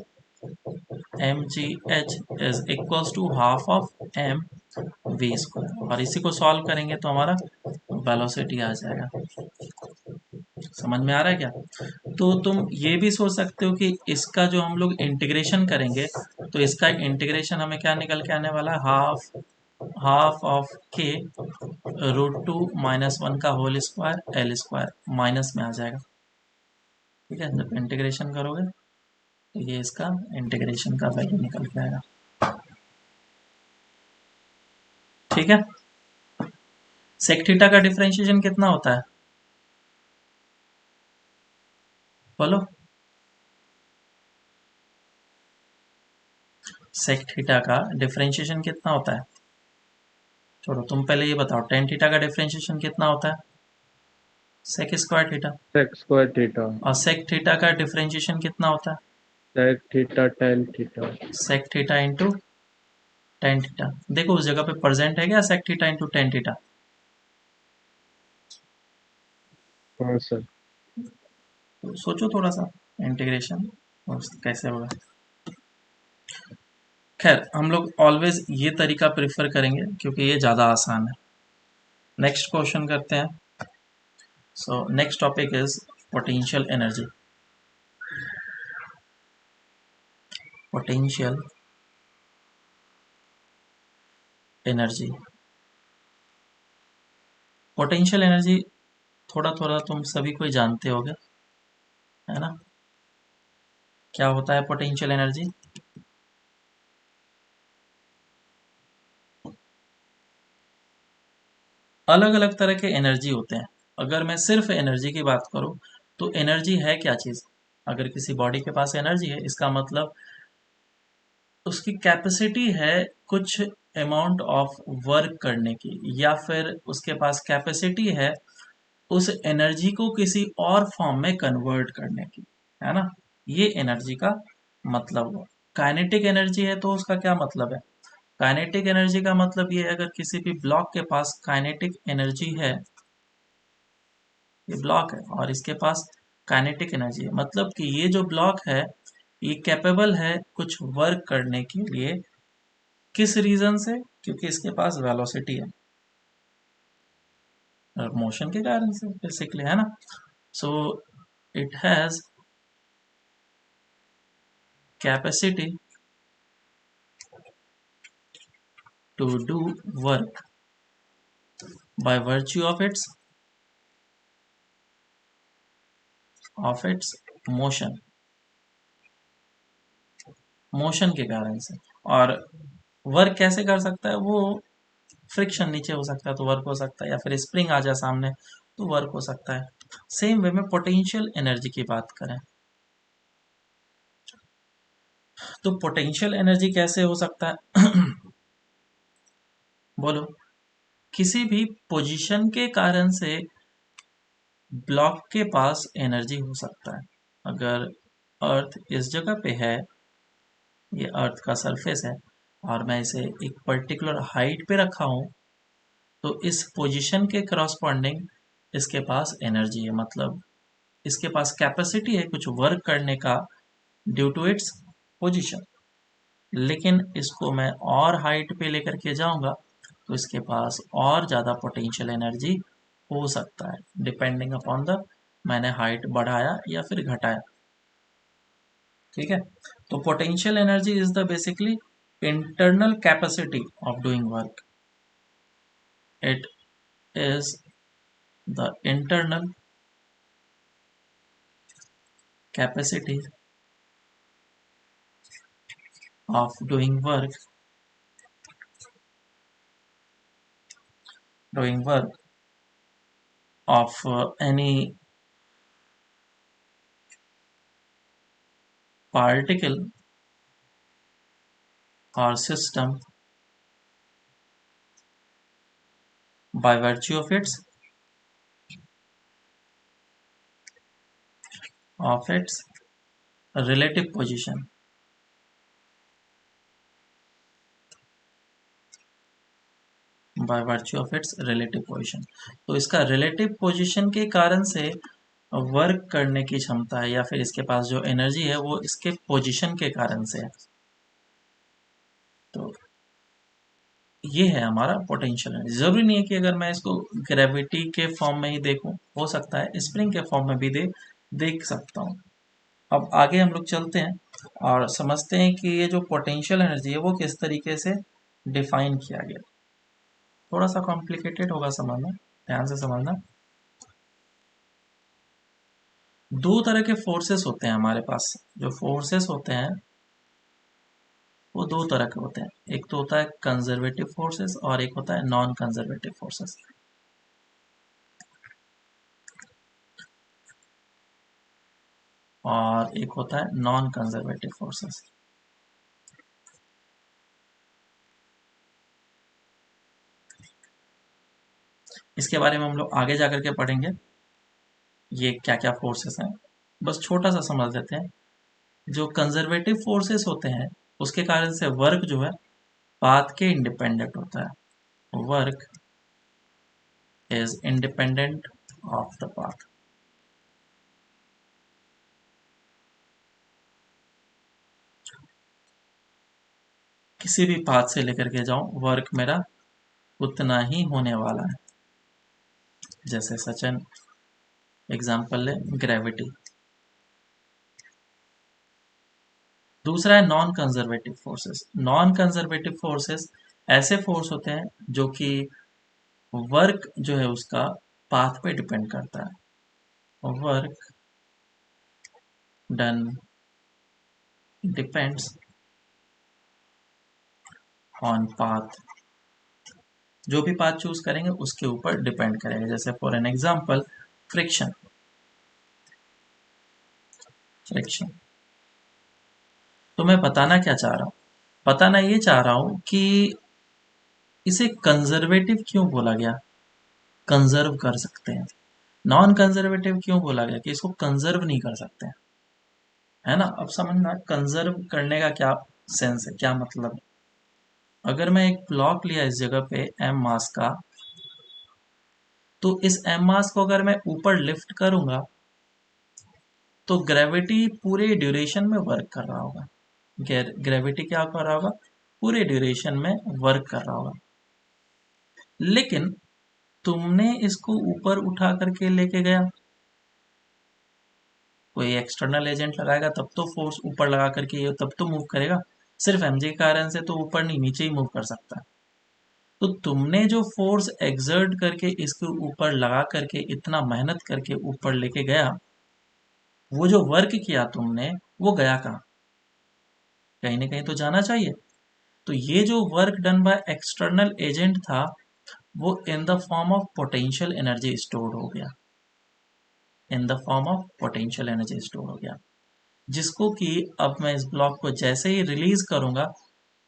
mgh is equals to half of m v square, और इसी को solve करेंगे तो हमारा वेलोसिटी आ जाएगा। समझ में आ रहा है क्या? तो तुम ये भी सोच सकते हो कि इसका जो हम लोग इंटीग्रेशन करेंगे तो इसका इंटीग्रेशन हमें क्या निकल के आने वाला है, हाफ ऑफ के √2 - 1 का whole square L square minus में आ जाएगा। ठीक है, जब इंटीग्रेशन करोगे तो ये इसका इंटीग्रेशन का वैल्यू निकल के आएगा। ठीक है, सेक थीटा का डिफरेंशिएशन कितना होता है बोलो? सेक थीटा का डिफरेंशिएशन कितना होता है? छोड़ो, तुम पहले ये बताओ, टेन थीटा का डिफरेंशिएशन कितना होता है? Sec square theta. Sec square theta. और सेक थीटा का डिफरेंशिएशन कितना होता है? Sec theta tan theta. Sec theta into tan theta. देखो उस जगह पे प्रेजेंट है क्या sec theta into tan theta? हाँ सर। तो सोचो थोड़ा सा इंटीग्रेशन कैसे होगा। खैर, हम लोग ऑलवेज ये तरीका प्रेफर करेंगे क्योंकि ये ज़्यादा आसान है। नेक्स्ट क्वेश्चन करते हैं। So next topic is potential energy. Potential energy, potential energy थोड़ा थोड़ा तुम सभी कोई जानते होगे, है ना? क्या होता है पोटेंशियल एनर्जी? अलग अलग तरह के एनर्जी होते हैं। अगर मैं सिर्फ एनर्जी की बात करूं तो एनर्जी है क्या चीज़? अगर किसी बॉडी के पास एनर्जी है, इसका मतलब उसकी कैपेसिटी है कुछ अमाउंट ऑफ वर्क करने की, या फिर उसके पास कैपेसिटी है उस एनर्जी को किसी और फॉर्म में कन्वर्ट करने की, है ना? ये एनर्जी का मतलब हुआ। काइनेटिक एनर्जी है तो उसका क्या मतलब है? काइनेटिक एनर्जी का मतलब ये है, अगर किसी भी ब्लॉक के पास काइनेटिक एनर्जी है, ये ब्लॉक है और इसके पास काइनेटिक एनर्जी है, मतलब कि ये जो ब्लॉक है ये कैपेबल है कुछ वर्क करने के लिए। किस रीजन से? क्योंकि इसके पास वेलोसिटी है और मोशन के कारण से बेसिकली, है ना? So it has capacity to do work by virtue of its motion, motion के कारण से। और वर्क कैसे कर सकता है वो? फ्रिक्शन नीचे हो सकता है तो वर्क हो सकता है, या फिर स्प्रिंग आ जाए सामने तो वर्क हो सकता है। सेम वे में पोटेंशियल एनर्जी की बात करें तो पोटेंशियल एनर्जी कैसे हो सकता है? बोलो। किसी भी पोजीशन के कारण से ब्लॉक के पास एनर्जी हो सकता है। अगर अर्थ इस जगह पे है, ये अर्थ का सरफेस है और मैं इसे एक पर्टिकुलर हाइट पे रखा हूँ, तो इस पोजीशन के करस्पॉन्डिंग इसके पास एनर्जी है, मतलब इसके पास कैपेसिटी है कुछ वर्क करने का ड्यू टू इट्स पोजीशन। लेकिन इसको मैं और हाइट पे लेकर के जाऊंगा तो इसके पास और ज़्यादा पोटेंशियल एनर्जी हो सकता है, डिपेंडिंग अपॉन द मैंने हाइट बढ़ाया या फिर घटाया। ठीक है, तो potential energy is the basically internal capacity of doing work. It is the internal capacity of doing work of any particle or system by virtue of its relative position by virtue of its relative position. तो इसका relative position के कारण से work करने की क्षमता है, या फिर इसके पास जो एनर्जी है वो इसके पोजीशन के कारण से है। तो ये है हमारा पोटेंशियल एनर्जी। जरूरी नहीं है कि अगर मैं इसको ग्रेविटी के फॉर्म में ही देखूं, हो सकता है स्प्रिंग के फॉर्म में भी देख सकता हूं। अब आगे हम लोग चलते हैं और समझते हैं कि ये जो पोटेंशियल एनर्जी है वो किस तरीके से डिफाइन किया गया। थोड़ा सा कॉम्प्लिकेटेड होगा समझना, ध्यान से समझना। दो तरह के फोर्सेस होते हैं हमारे पास। जो फोर्सेस होते हैं वो दो तरह के होते हैं, एक तो होता है कंजर्वेटिव फोर्सेस और एक होता है नॉन कंजर्वेटिव फोर्सेस। और एक होता है नॉन कंजर्वेटिव फोर्सेस। इसके बारे में हम लोग आगे जाकर के पढ़ेंगे ये क्या क्या फोर्सेस हैं। बस छोटा सा समझ लेते हैं। जो कंजर्वेटिव फोर्सेस होते हैं उसके कारण से वर्क जो है पाथ के इंडिपेंडेंट होता है। Work is independent of the path. किसी भी पाथ से लेकर के जाऊं वर्क मेरा उतना ही होने वाला है। जैसे सच एन एग्जाम्पल है ग्रेविटी। दूसरा है non conservative forces. Non conservative forces ऐसे फोर्स होते हैं जो कि वर्क जो है उसका पाथ पे डिपेंड करता है। Work done depends on path. जो भी पाथ चूज करेंगे उसके ऊपर डिपेंड करेगा। जैसे for an example friction. Friction तो मैं बताना क्या चाह रहा हूं, बताना ये चाह रहा हूं कि इसे कंजर्वेटिव क्यों बोला गया, कंजर्व कर सकते हैं। नॉन कंजर्वेटिव क्यों बोला गया कि इसको कंजर्व नहीं कर सकते हैं, है ना। अब समझना कंजर्व करने का क्या सेंस है, क्या मतलब है। अगर मैं एक ब्लॉक लिया इस जगह पे एम मास का, तो इस एम मास को अगर मैं ऊपर लिफ्ट करूंगा तो ग्रेविटी पूरे ड्यूरेशन में वर्क कर रहा होगा। ग्रेविटी क्या कर रहा होगा, पूरे ड्यूरेशन में वर्क कर रहा होगा। लेकिन तुमने इसको ऊपर उठा करके लेके गया, कोई एक्सटर्नल एजेंट लगाएगा तब तो फोर्स ऊपर लगा करके ये तब तो मूव करेगा। सिर्फ एमजी के कारण से तो ऊपर नहीं नीचे ही मूव कर सकता है। तो तुमने जो फोर्स एक्सर्ट करके इसके ऊपर लगा करके इतना मेहनत करके ऊपर लेके गया, वो जो वर्क किया तुमने वो गया कहाँ, कहीं ना कहीं तो जाना चाहिए। तो ये जो work done by external agent था वो in the form of potential energy stored हो गया, in the form of potential energy store हो गया। जिसको कि अब मैं इस ब्लॉक को जैसे ही रिलीज करूंगा,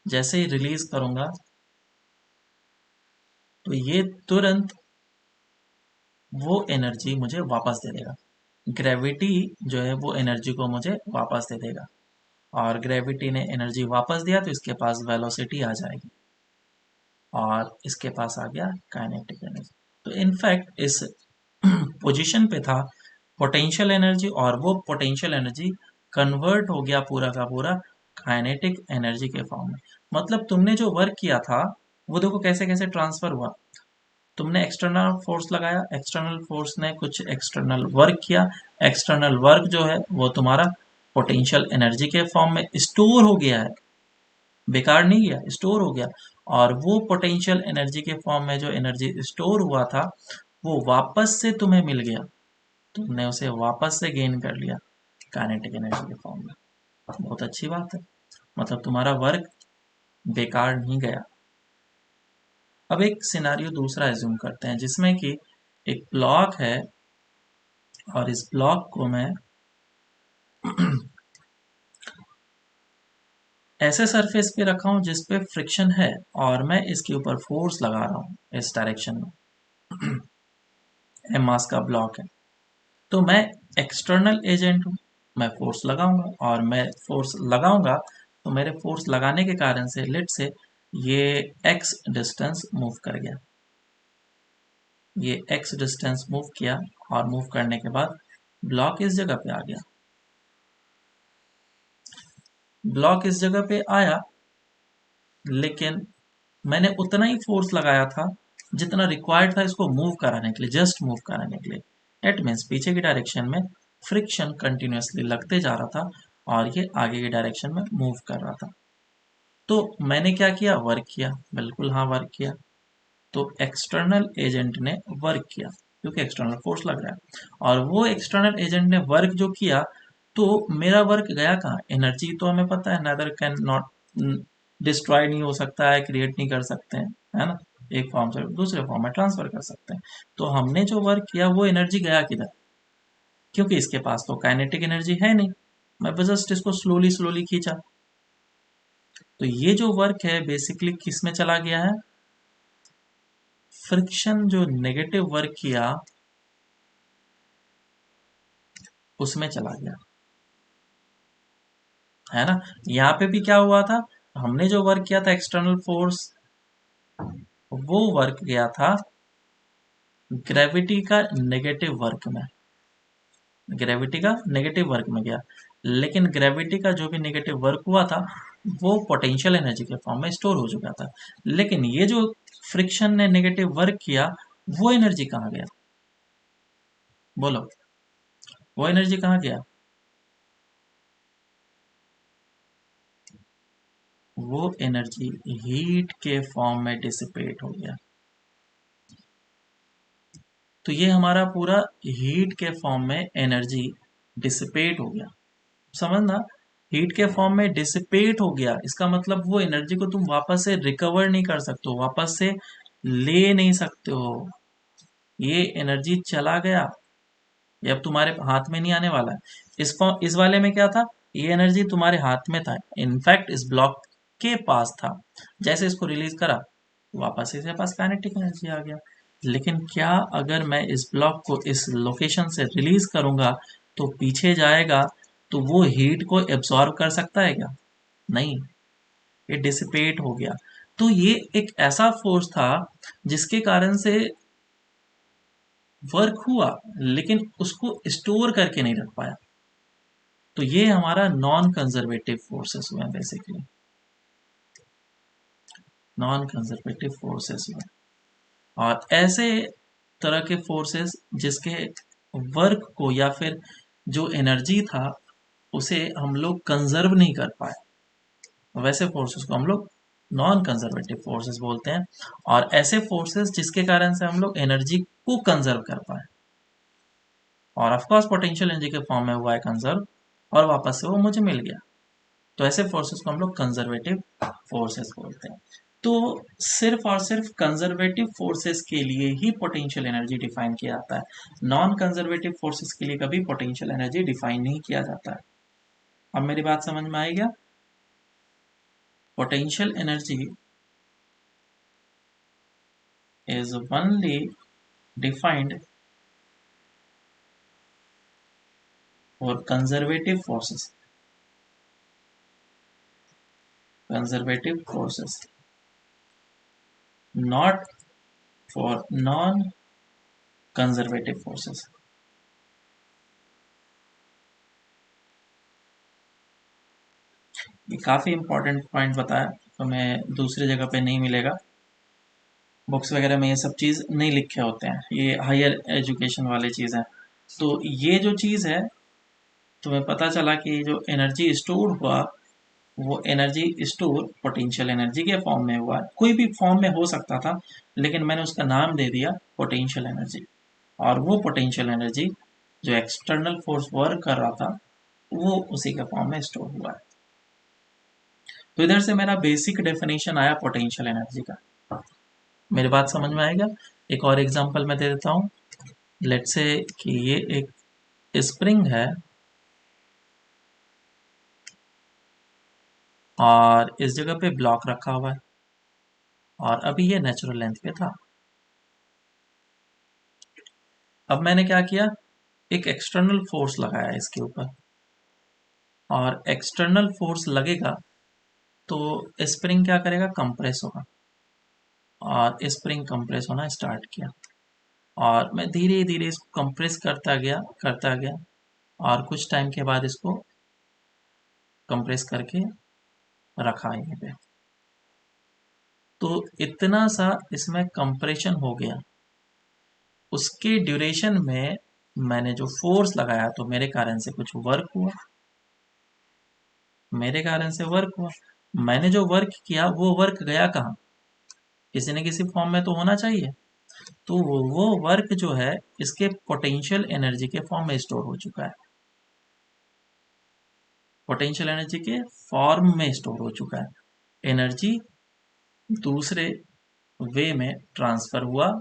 जैसे ही रिलीज करूंगा तो ये तुरंत वो एनर्जी मुझे वापस दे देगा। ग्रेविटी जो है वो एनर्जी को मुझे वापस दे देगा, और ग्रेविटी ने एनर्जी वापस दिया तो इसके पास वेलोसिटी आ जाएगी और इसके पास आ गया काइनेटिक एनर्जी। तो इनफैक्ट इस पोजीशन पे था पोटेंशियल एनर्जी, और वो पोटेंशियल एनर्जी कन्वर्ट हो गया पूरा का पूरा काइनेटिक एनर्जी के फॉर्म में। मतलब तुमने जो वर्क किया था वो देखो कैसे कैसे ट्रांसफर हुआ। तुमने एक्सटर्नल फोर्स लगाया, एक्सटर्नल फोर्स ने कुछ एक्सटर्नल वर्क किया, एक्सटर्नल वर्क जो है वो तुम्हारा पोटेंशियल एनर्जी के फॉर्म में स्टोर हो गया है, बेकार नहीं गया, स्टोर हो गया। और वो पोटेंशियल एनर्जी के फॉर्म में जो एनर्जी स्टोर हुआ था वो वापस से तुम्हें मिल गया, तुमने उसे वापस से गेन कर लिया काइनेटिक एनर्जी के फॉर्म में। बहुत अच्छी बात है, मतलब तुम्हारा वर्क बेकार नहीं गया। अब एक सिनारियो दूसरा एज्यूम करते हैं जिसमें कि एक ब्लॉक है और इस ब्लॉक को मैं ऐसे सरफेस पे रखा हूं जिसपे फ्रिक्शन है और मैं इसके ऊपर फोर्स लगा रहा हूं इस डायरेक्शन में। एम मास का ब्लॉक है, तो मैं एक्सटर्नल एजेंट हूं, मैं फोर्स लगाऊंगा और मैं फोर्स लगाऊंगा तो मेरे फोर्स लगाने के कारण से लेट से ये एक्स डिस्टेंस मूव कर गया, ये x डिस्टेंस मूव किया और मूव करने के बाद ब्लॉक इस जगह पे आ गया। ब्लॉक इस जगह पे आया, लेकिन मैंने उतना ही फोर्स लगाया था जितना रिक्वायर्ड था इसको मूव कराने के लिए, जस्ट मूव कराने के लिए। इट मीन्स पीछे की डायरेक्शन में फ्रिक्शन कंटिन्यूअसली लगते जा रहा था और ये आगे की डायरेक्शन में मूव कर रहा था। तो मैंने क्या किया, वर्क किया, बिल्कुल हाँ वर्क किया। तो एक्सटर्नल एजेंट ने वर्क किया क्योंकि एक्सटर्नल फोर्स लग रहा है, और वो एक्सटर्नल एजेंट ने वर्क जो किया, तो मेरा वर्क गया कहाँ, एनर्जी तो हमें पता है नेदर कैन नॉट डिस्ट्रॉय नहीं हो सकता है, क्रिएट नहीं कर सकते हैं, है ना, एक फॉर्म से दूसरे फॉर्म में ट्रांसफर कर सकते हैं। तो हमने जो वर्क किया वो एनर्जी गया किधर, क्योंकि इसके पास तो काइनेटिक एनर्जी है नहीं, मैं जस्ट इसको स्लोली स्लोली खींचा। तो ये जो वर्क है बेसिकली किस में चला गया है, फ्रिक्शन जो नेगेटिव वर्क किया उसमें चला गया, है ना। यहाँ पे भी क्या हुआ था, हमने जो वर्क किया था एक्सटर्नल फोर्स, वो वर्क गया था ग्रेविटी का नेगेटिव वर्क में, ग्रेविटी का नेगेटिव वर्क में गया। लेकिन ग्रेविटी का जो भी नेगेटिव वर्क हुआ था वो पोटेंशियल एनर्जी के फॉर्म में स्टोर हो चुका था। लेकिन ये जो फ्रिक्शन ने नेगेटिव वर्क किया वो एनर्जी कहाँ गया, बोलो, वो एनर्जी कहाँ गया, वो एनर्जी हीट के फॉर्म में डिसिपेट हो गया। तो ये हमारा पूरा हीट के फॉर्म में एनर्जी डिसिपेट हो गया, समझना, हीट के फॉर्म में डिसिपेट हो गया, इसका मतलब वो एनर्जी को तुम वापस से रिकवर नहीं कर सकते हो, वापस से ले नहीं सकते हो, ये एनर्जी चला गया, ये अब तुम्हारे हाथ में नहीं आने वाला है। इस वाले में क्या था, ये एनर्जी तुम्हारे हाथ में था, इनफैक्ट इस ब्लॉक के पास था, जैसे इसको रिलीज करा वापस इसके पास काइनेटिक एनर्जी आ गया। लेकिन क्या अगर मैं इस ब्लॉक को इस लोकेशन से रिलीज करूंगा तो पीछे जाएगा, तो वो हीट को एब्सॉर्ब कर सकता है क्या, नहीं, ये डिसिपेट हो गया। तो ये एक ऐसा फोर्स था जिसके कारण से वर्क हुआ लेकिन उसको स्टोर करके नहीं रख पाया। तो ये हमारा नॉन कंजर्वेटिव फोर्सेस हुए बेसिकली, नॉन कंजर्वेटिव फोर्सेस हुए। और ऐसे तरह के फोर्सेस जिसके वर्क को या फिर जो एनर्जी था उसे हम लोग कंजर्व नहीं कर पाए, वैसे फोर्सेस को हम लोग नॉन कंजर्वेटिव फोर्सेस बोलते हैं। और ऐसे फोर्सेस जिसके कारण से हम लोग एनर्जी को कंजर्व कर पाए, और ऑफ कोर्स पोटेंशियल एनर्जी के फॉर्म में हुआ है कंजर्व, और वापस से वो मुझे मिल गया, तो ऐसे फोर्सेस को हम लोग कंजर्वेटिव फोर्सेस बोलते हैं। तो सिर्फ और सिर्फ कंजर्वेटिव फोर्सेस के लिए ही पोटेंशियल एनर्जी डिफाइन किया जाता है, नॉन कंजर्वेटिव फोर्सेस के लिए कभी पोटेंशियल एनर्जी डिफाइन नहीं किया जाता है। अब मेरी बात समझ में आई क्या, potential energy is only defined for conservative forces, not for non conservative forces। ये काफी इंपॉर्टेंट पॉइंट बताया, तुम्हें दूसरी जगह पे नहीं मिलेगा, बुक्स वगैरह में ये सब चीज़ नहीं लिखे होते हैं, ये हायर एजुकेशन वाली चीज़ है। तो ये जो चीज़ है, तुम्हें पता चला कि जो एनर्जी स्टोर हुआ वो एनर्जी स्टोर पोटेंशियल एनर्जी के फॉर्म में हुआ है, कोई भी फॉर्म में हो सकता था, लेकिन मैंने उसका नाम दे दिया पोटेंशियल एनर्जी। और वो पोटेंशियल एनर्जी जो एक्सटर्नल फोर्स वर्क कर रहा था वो उसी के फॉर्म में स्टोर हुआ है। तो इधर से मेरा बेसिक डेफिनेशन आया पोटेंशियल एनर्जी का, मेरी बात समझ में आएगा। एक और एग्जांपल मैं दे देता हूँ, लेट्स से कि ये एक स्प्रिंग है और इस जगह पे ब्लॉक रखा हुआ है और अभी ये नेचुरल लेंथ पे था। अब मैंने क्या किया, एक एक्सटर्नल फोर्स लगाया इसके ऊपर, और एक्सटर्नल फोर्स लगेगा तो स्प्रिंग क्या करेगा, कंप्रेस होगा, और स्प्रिंग कंप्रेस होना स्टार्ट किया। और मैं धीरे धीरे इसको कंप्रेस करता गया और कुछ टाइम के बाद इसको कंप्रेस करके रखा यहीं पे। तो इतना सा इसमें कंप्रेशन हो गया। उसके ड्यूरेशन में मैंने जो फोर्स लगाया तो मेरे कारण से कुछ वर्क हुआ, मेरे कारण से वर्क हुआ। मैंने जो वर्क किया वो वर्क गया कहाँ? किसी न किसी फॉर्म में तो होना चाहिए। तो वो वर्क जो है इसके पोटेंशियल एनर्जी के फॉर्म में स्टोर हो चुका है, पोटेंशियल एनर्जी के फॉर्म में स्टोर हो चुका है। एनर्जी दूसरे वे में ट्रांसफर हुआ,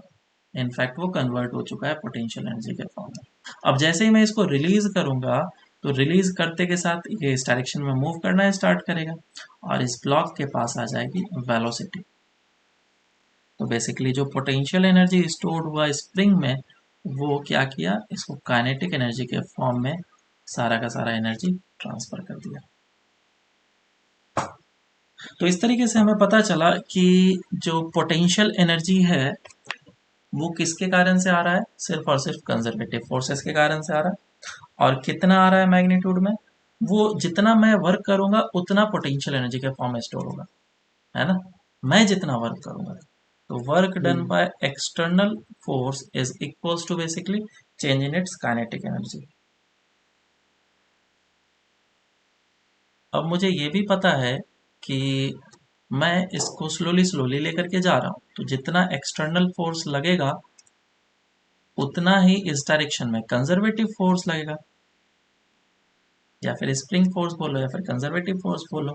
इनफैक्ट वो कन्वर्ट हो चुका है पोटेंशियल एनर्जी के फॉर्म में। अब जैसे ही मैं इसको रिलीज करूंगा तो रिलीज करते के साथ ये इस डायरेक्शन में मूव करना स्टार्ट करेगा और इस ब्लॉक के पास आ जाएगी वेलोसिटी। तो बेसिकली जो पोटेंशियल एनर्जी स्टोर्ड हुआ स्प्रिंग में वो क्या किया, इसको काइनेटिक एनर्जी के फॉर्म में सारा का सारा एनर्जी ट्रांसफर कर दिया। तो इस तरीके से हमें पता चला कि जो पोटेंशियल एनर्जी है वो किसके कारण से आ रहा है, सिर्फ और सिर्फ कंजर्वेटिव फोर्सेस के कारण से आ रहा है। और कितना आ रहा है मैग्नीट्यूड में, वो जितना मैं वर्क करूंगा उतना पोटेंशियल एनर्जी के फॉर्म में स्टोर होगा, है ना। मैं जितना वर्क करूंगा तो work done by external force is equals to basically change in its kinetic energy. अब मुझे ये भी पता है कि मैं इसको स्लोली स्लोली लेकर के जा रहा हूं, तो जितना एक्सटर्नल फोर्स लगेगा उतना ही इस डायरेक्शन में कंजर्वेटिव फोर्स लगेगा, या फिर स्प्रिंग फोर्स बोलो या फिर कंजर्वेटिव फोर्स बोलो।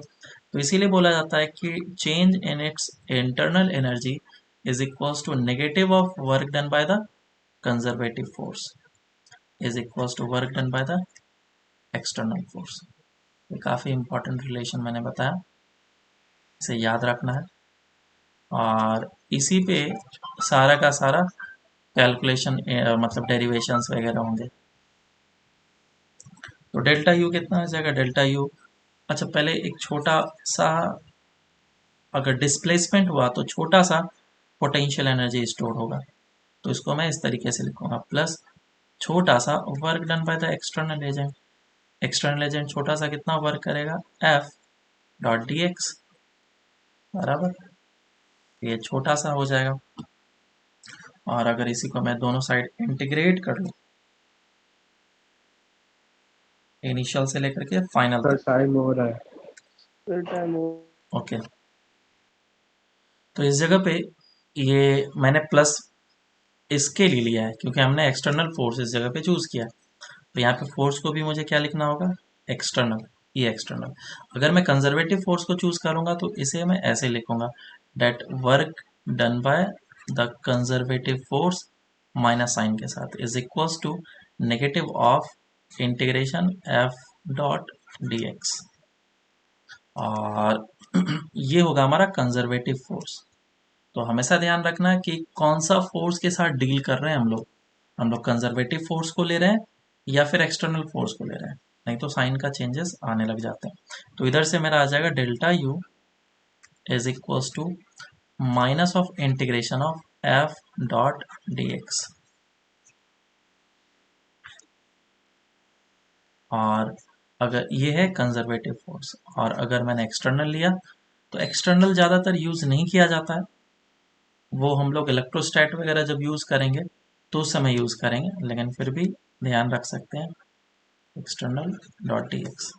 तो इसीलिए बोला जाता है कि change in its internal energy is equals to negative of work done by the conservative force is equals to work done by the external force. ये काफ़ी इंपॉर्टेंट रिलेशन मैंने बताया, इसे याद रखना है और इसी पे सारा का सारा कैलकुलेशन मतलब डेरिवेशंस वगैरह होंगे। तो डेल्टा यू कितना आ जाएगा, डेल्टा यू, अच्छा पहले एक छोटा सा, अगर डिस्प्लेसमेंट हुआ तो छोटा सा पोटेंशियल एनर्जी स्टोर होगा, तो इसको मैं इस तरीके से लिखूंगा प्लस छोटा सा work done by the external agent. External agent छोटा सा कितना वर्क करेगा, एफ डॉट डी एक्स बराबर, ये छोटा सा हो जाएगा। और अगर इसी को मैं दोनों साइड इंटीग्रेट कर लूँ इनिशियल से लेकर के फाइनल सर तक, टाइम हो रहा है। फिर टाइम हो। ओके। तो इस जगह पे ये मैंने प्लस इसके लिए लिया है क्योंकि हमने एक्सटर्नल फोर्स इस जगह पे चूज किया। तो यहाँ पे फोर्स को भी मुझे क्या लिखना होगा, एक्सटर्नल, ये एक्सटर्नल। अगर मैं कंजर्वेटिव फोर्स को चूज करूंगा तो इसे मैं ऐसे लिखूंगा, that work done by the conservative force minus sign के साथ is equals to negative of integration F dot D X. और ये होगा हमारा कंजर्वेटिव फोर्स। तो हमेशा ध्यान रखना है कि कौन सा फोर्स के साथ डील कर रहे हैं हम लोग कंजर्वेटिव फोर्स को ले रहे हैं या फिर एक्सटर्नल फोर्स को ले रहे हैं, नहीं तो साइन का चेंजेस आने लग जाते हैं। तो इधर से मेरा आ जाएगा delta U is equals to minus of integration of F dot D X. और अगर ये है कंजर्वेटिव फोर्स और अगर मैंने एक्सटर्नल लिया तो एक्सटर्नल ज़्यादातर यूज़ नहीं किया जाता है, वो हम लोग इलेक्ट्रोस्टैट वगैरह जब यूज़ करेंगे तो उस समय यूज़ करेंगे, लेकिन फिर भी ध्यान रख सकते हैं एक्सटर्नल डॉट डी एक्स।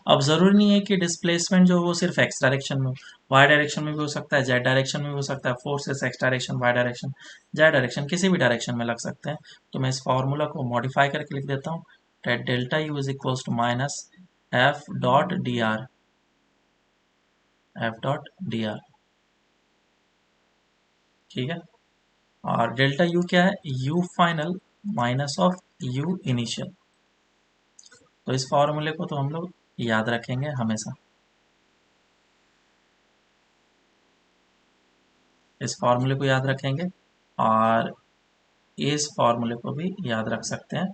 अब ज़रूरी नहीं है कि डिस्प्लेसमेंट जो वो सिर्फ एक्स डायरेक्शन में हो, वाई डायरेक्शन में भी हो सकता है, जेड डायरेक्शन में भी हो सकता है, forces X direction, Y direction, Z direction, किसी भी डायरेक्शन में लग सकते हैं। तो मैं इस फॉर्मूला को मॉडिफाई करके लिख देता हूँ, that delta U is equals to minus F dot D R, F dot D R, ठीक है। और डेल्टा यू क्या है, U final minus of U initial. तो इस फॉर्मूले को तो हम लोग याद रखेंगे हमेशा, इस फॉर्मूले को याद रखेंगे और इस फॉर्मूले को भी याद रख सकते हैं,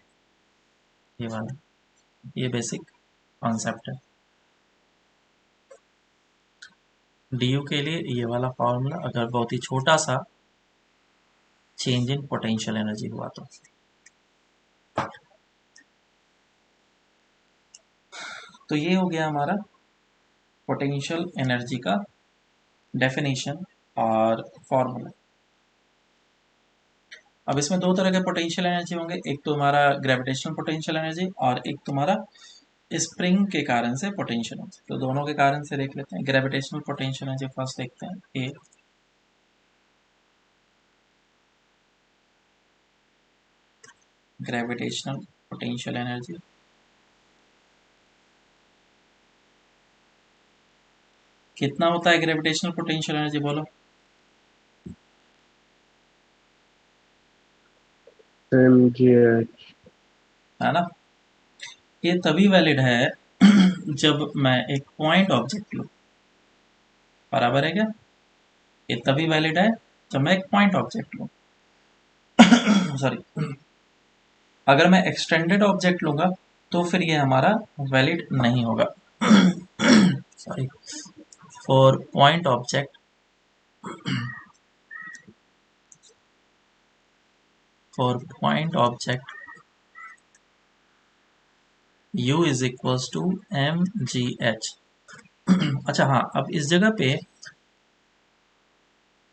ये वाला, ये बेसिक कॉन्सेप्ट है। डी यू के लिए ये वाला फॉर्मूला अगर बहुत ही छोटा सा चेंज इन पोटेंशियल एनर्जी हुआ तो ये हो गया हमारा पोटेंशियल एनर्जी का डेफिनेशन और फॉर्मूला। अब इसमें दो तरह के पोटेंशियल एनर्जी होंगे, एक तो हमारा ग्रेविटेशनल पोटेंशियल एनर्जी और एक तुम्हारा स्प्रिंग के कारण से पोटेंशियल एनर्जी। तो दोनों के कारण से देख लेते हैं। ग्रेविटेशनल पोटेंशियल एनर्जी फर्स्ट देखते हैं। ए ग्रेविटेशनल पोटेंशियल एनर्जी कितना होता है? ग्रेविटेशनल पोटेंशियल एनर्जी बोलो। mgh। है ना? ये तभी वैलिड है जब मैं एक पॉइंट ऑब्जेक्ट लूं। बराबर है क्या? ये तभी वैलिड है जब मैं एक पॉइंट ऑब्जेक्ट लूं। सॉरी, अगर मैं एक्सटेंडेड ऑब्जेक्ट लूंगा तो फिर ये हमारा वैलिड नहीं होगा। Sorry, for point object u is equals to M G H. अच्छा हाँ, अब इस जगह पे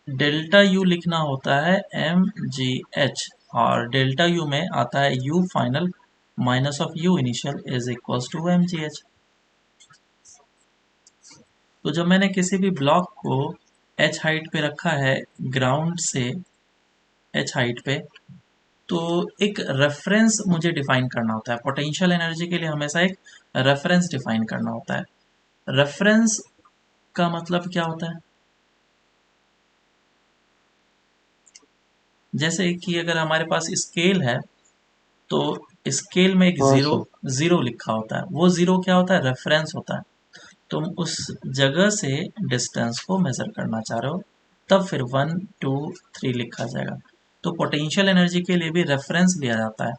डेल्टा यू लिखना होता है एम जी एच, और डेल्टा यू में आता है U final minus of U initial is equals to M G H. तो जब मैंने किसी भी ब्लॉक को एच हाइट पे रखा है, ग्राउंड से एच हाइट पे, तो एक रेफरेंस मुझे डिफाइन करना होता है। पोटेंशियल एनर्जी के लिए हमेशा एक रेफरेंस डिफाइन करना होता है। रेफरेंस का मतलब क्या होता है? जैसे कि अगर हमारे पास स्केल है तो स्केल में एक हाँ जीरो सर। जीरो लिखा होता है। वो जीरो क्या होता है? रेफरेंस होता है। तुम उस जगह से डिस्टेंस को मेजर करना चाह रहे हो, तब फिर 1 2 3 लिखा जाएगा। तो पोटेंशियल एनर्जी के लिए भी रेफरेंस लिया जाता है।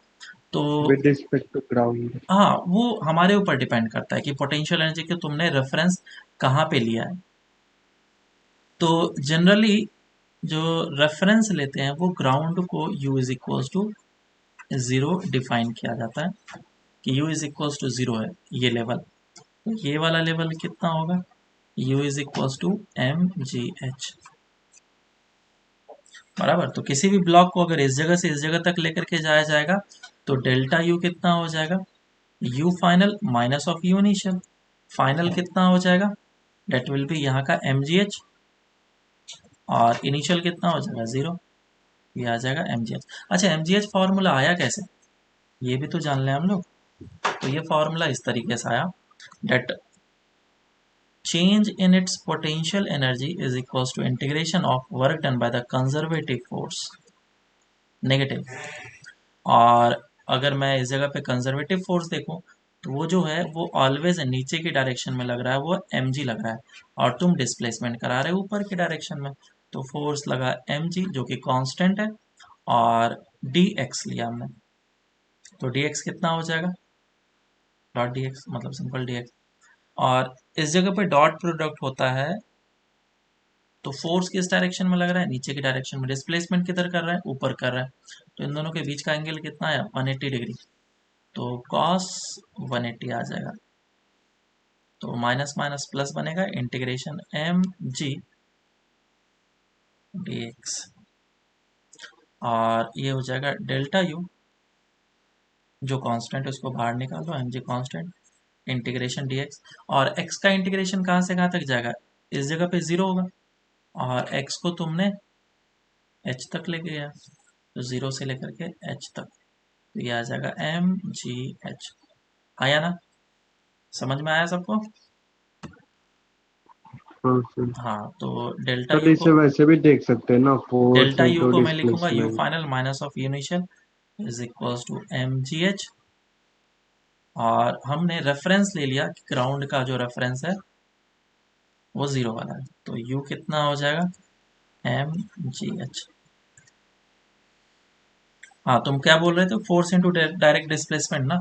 तो विद रिस्पेक्ट टू ग्राउंड। हाँ, वो हमारे ऊपर डिपेंड करता है कि पोटेंशियल एनर्जी के तुमने रेफरेंस कहाँ पे लिया है। तो जनरली जो रेफरेंस लेते हैं वो ग्राउंड को u is equals to zero define किया जाता है कि u is equals to zero है ये लेवल। तो ये वाला लेवल कितना होगा? u is equals to M G H. बराबर। तो किसी भी ब्लॉक को अगर इस जगह से इस जगह तक लेकर के जाया जाएगा तो डेल्टा यू कितना हो जाएगा? u final minus of u initial. Final कितना हो जाएगा? डेट विल बी यहाँ का एम जी एच, और इनिशियल कितना हो जाएगा? ज़ीरो। ये आ जाएगा एम जी एच। अच्छा, एम जी एच फॉर्मूला आया कैसे, ये भी तो जान लें हम लोग। तो ये फॉर्मूला इस तरीके से आया, date change in its potential energy is equals to integration of work done by the conservative force negative. और अगर मैं इस जगह पे कंजर्वेटिव फोर्स देखूं तो वो जो है वो ऑलवेज नीचे की डायरेक्शन में लग रहा है, वो mg लग रहा है, और तुम डिस्प्लेसमेंट करा रहे हो ऊपर की डायरेक्शन में, तो फोर्स लगा mg जो कि कांस्टेंट है, और dx लिया हमने। तो dx कितना हो जाएगा? डॉट dx मतलब सिंपल dx। और इस जगह पे डॉट प्रोडक्ट होता है, तो फोर्स किस डायरेक्शन में लग रहा है? नीचे की डायरेक्शन में। डिस्प्लेसमेंट किधर कर रहा है? ऊपर कर रहा है। तो इन दोनों के बीच का एंगल कितना है? 180 डिग्री। तो cos 180 आ जाएगा। तो माइनस माइनस प्लस बनेगा, integration M G D X, और ये हो जाएगा डेल्टा यू जो कांस्टेंट है उसको बाहर निकाल दो, M G constant, integration D X. और एक्स का इंटीग्रेशन कहाँ से कहाँ तक जाएगा? इस जगह पे जीरो होगा, और एक्स को तुमने एच तक लेके गया, तो जीरो से लेकर के एच तक, तो ये आ जाएगा एम जी एच। आया ना? समझ में आया सबको? हाँ सर। हाँ, तो डेल्टा सर यू को इसे वैसे भी देख सकते हैं ना, फोर्स डेल्टा यू इनटू को मैं लिखूंगा U displacement. Final minus of U initial is equals to M G H. और हमने रेफरेंस ले लिया कि ग्राउंड का जो रेफरेंस है वो जीरो वाला है, तो यू कितना हो जाएगा? M G H. हाँ, तुम क्या बोल रहे थे? फोर्स इंटू डायरेक्ट डिस्प्लेसमेंट ना?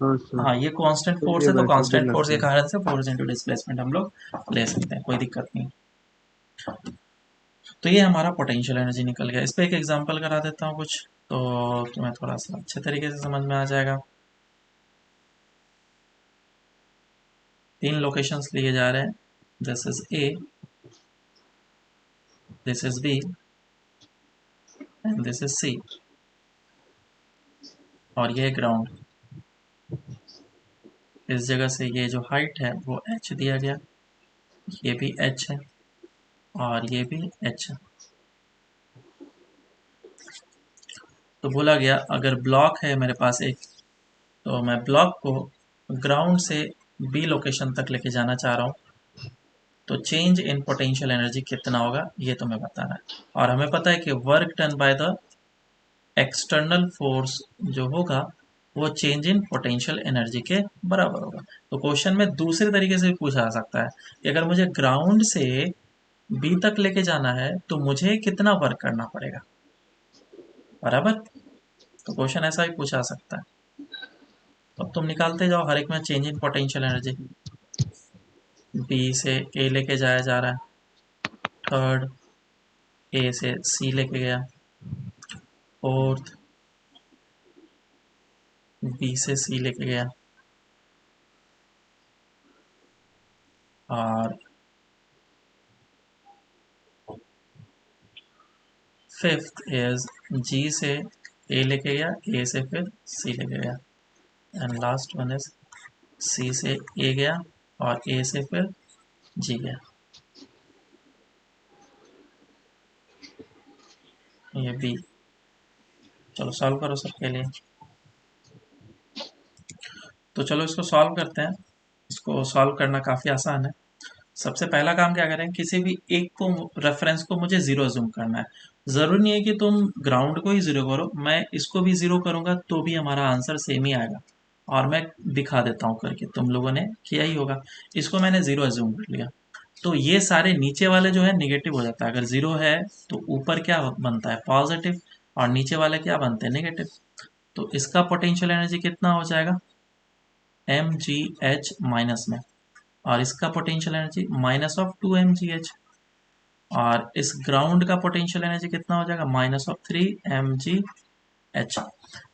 हाँ सर। हाँ, ये कांस्टेंट तो फोर्स ये है, तो वैसे भी कांस्टेंट फोर्स के लगता है। कारण से फोर्स इंटू डिस्प्लेसमेंट हम लोग ले सकते हैं, कोई दिक्कत नहीं। तो ये हमारा पोटेंशियल एनर्जी निकल गया। इस पे एक एग्जांपल करा देता हूँ कुछ, तो तुम्हें थोड़ा सा अच्छे तरीके से समझ में आ जाएगा। 3 लोकेशंस लिए जा रहे हैं, this is A, this is B and this is C, और ये ग्राउंड। इस जगह से ये जो हाइट है वो h दिया गया, ये भी h है और ये भी h है। तो बोला गया अगर ब्लॉक है मेरे पास एक, तो मैं ब्लॉक को ग्राउंड से बी लोकेशन तक लेके जाना चाह रहा हूँ, तो चेंज इन पोटेंशियल एनर्जी कितना होगा ये तुम्हें बताना है। और हमें पता है कि work done by the external force जो होगा वो चेंज इन पोटेंशियल एनर्जी के बराबर होगा। तो क्वेश्चन में दूसरे तरीके से भी पूछा जा सकता है कि अगर मुझे ग्राउंड से बी तक लेके जाना है तो मुझे कितना वर्क करना पड़ेगा, बराबर। तो क्वेश्चन ऐसा भी पूछा जा सकता है। तो अब तुम निकालते जाओ हर एक में change in potential energy. B से ए लेके जाया जा रहा है, थर्ड ए से सी लेके गया, फोर्थ बी से सी लेके गया, और फिफ्थ इज जी से ए लेके गया, ए से फिर सी लेके गया, and last one is C से ए गया और ए से फिर जी गया। ये बी। चलो सॉल्व करो सबके लिए। तो चलो इसको सॉल्व करते हैं। इसको सॉल्व करना काफ़ी आसान है। सबसे पहला काम क्या करें, किसी भी एक को रेफरेंस को मुझे जीरो जूम करना है। ज़रूरी नहीं है कि तुम ग्राउंड को ही जीरो करो, मैं इसको भी जीरो करूंगा तो भी हमारा आंसर सेम ही आएगा। और मैं दिखा देता हूँ करके, तुम लोगों ने किया ही होगा। इसको मैंने जीरो जूम कर लिया, तो ये सारे नीचे वाले जो है निगेटिव हो जाता है। अगर जीरो है तो ऊपर क्या बनता है, पॉजिटिव, और नीचे वाले क्या बनते हैं, नेगेटिव। तो इसका पोटेंशियल एनर्जी कितना हो जाएगा, एम जी एच माइनस में, और इसका potential energy minus of 2 mgh, और इस ग्राउंड का पोटेंशियल एनर्जी कितना हो जाएगा, माइनस ऑफ 3 mgh।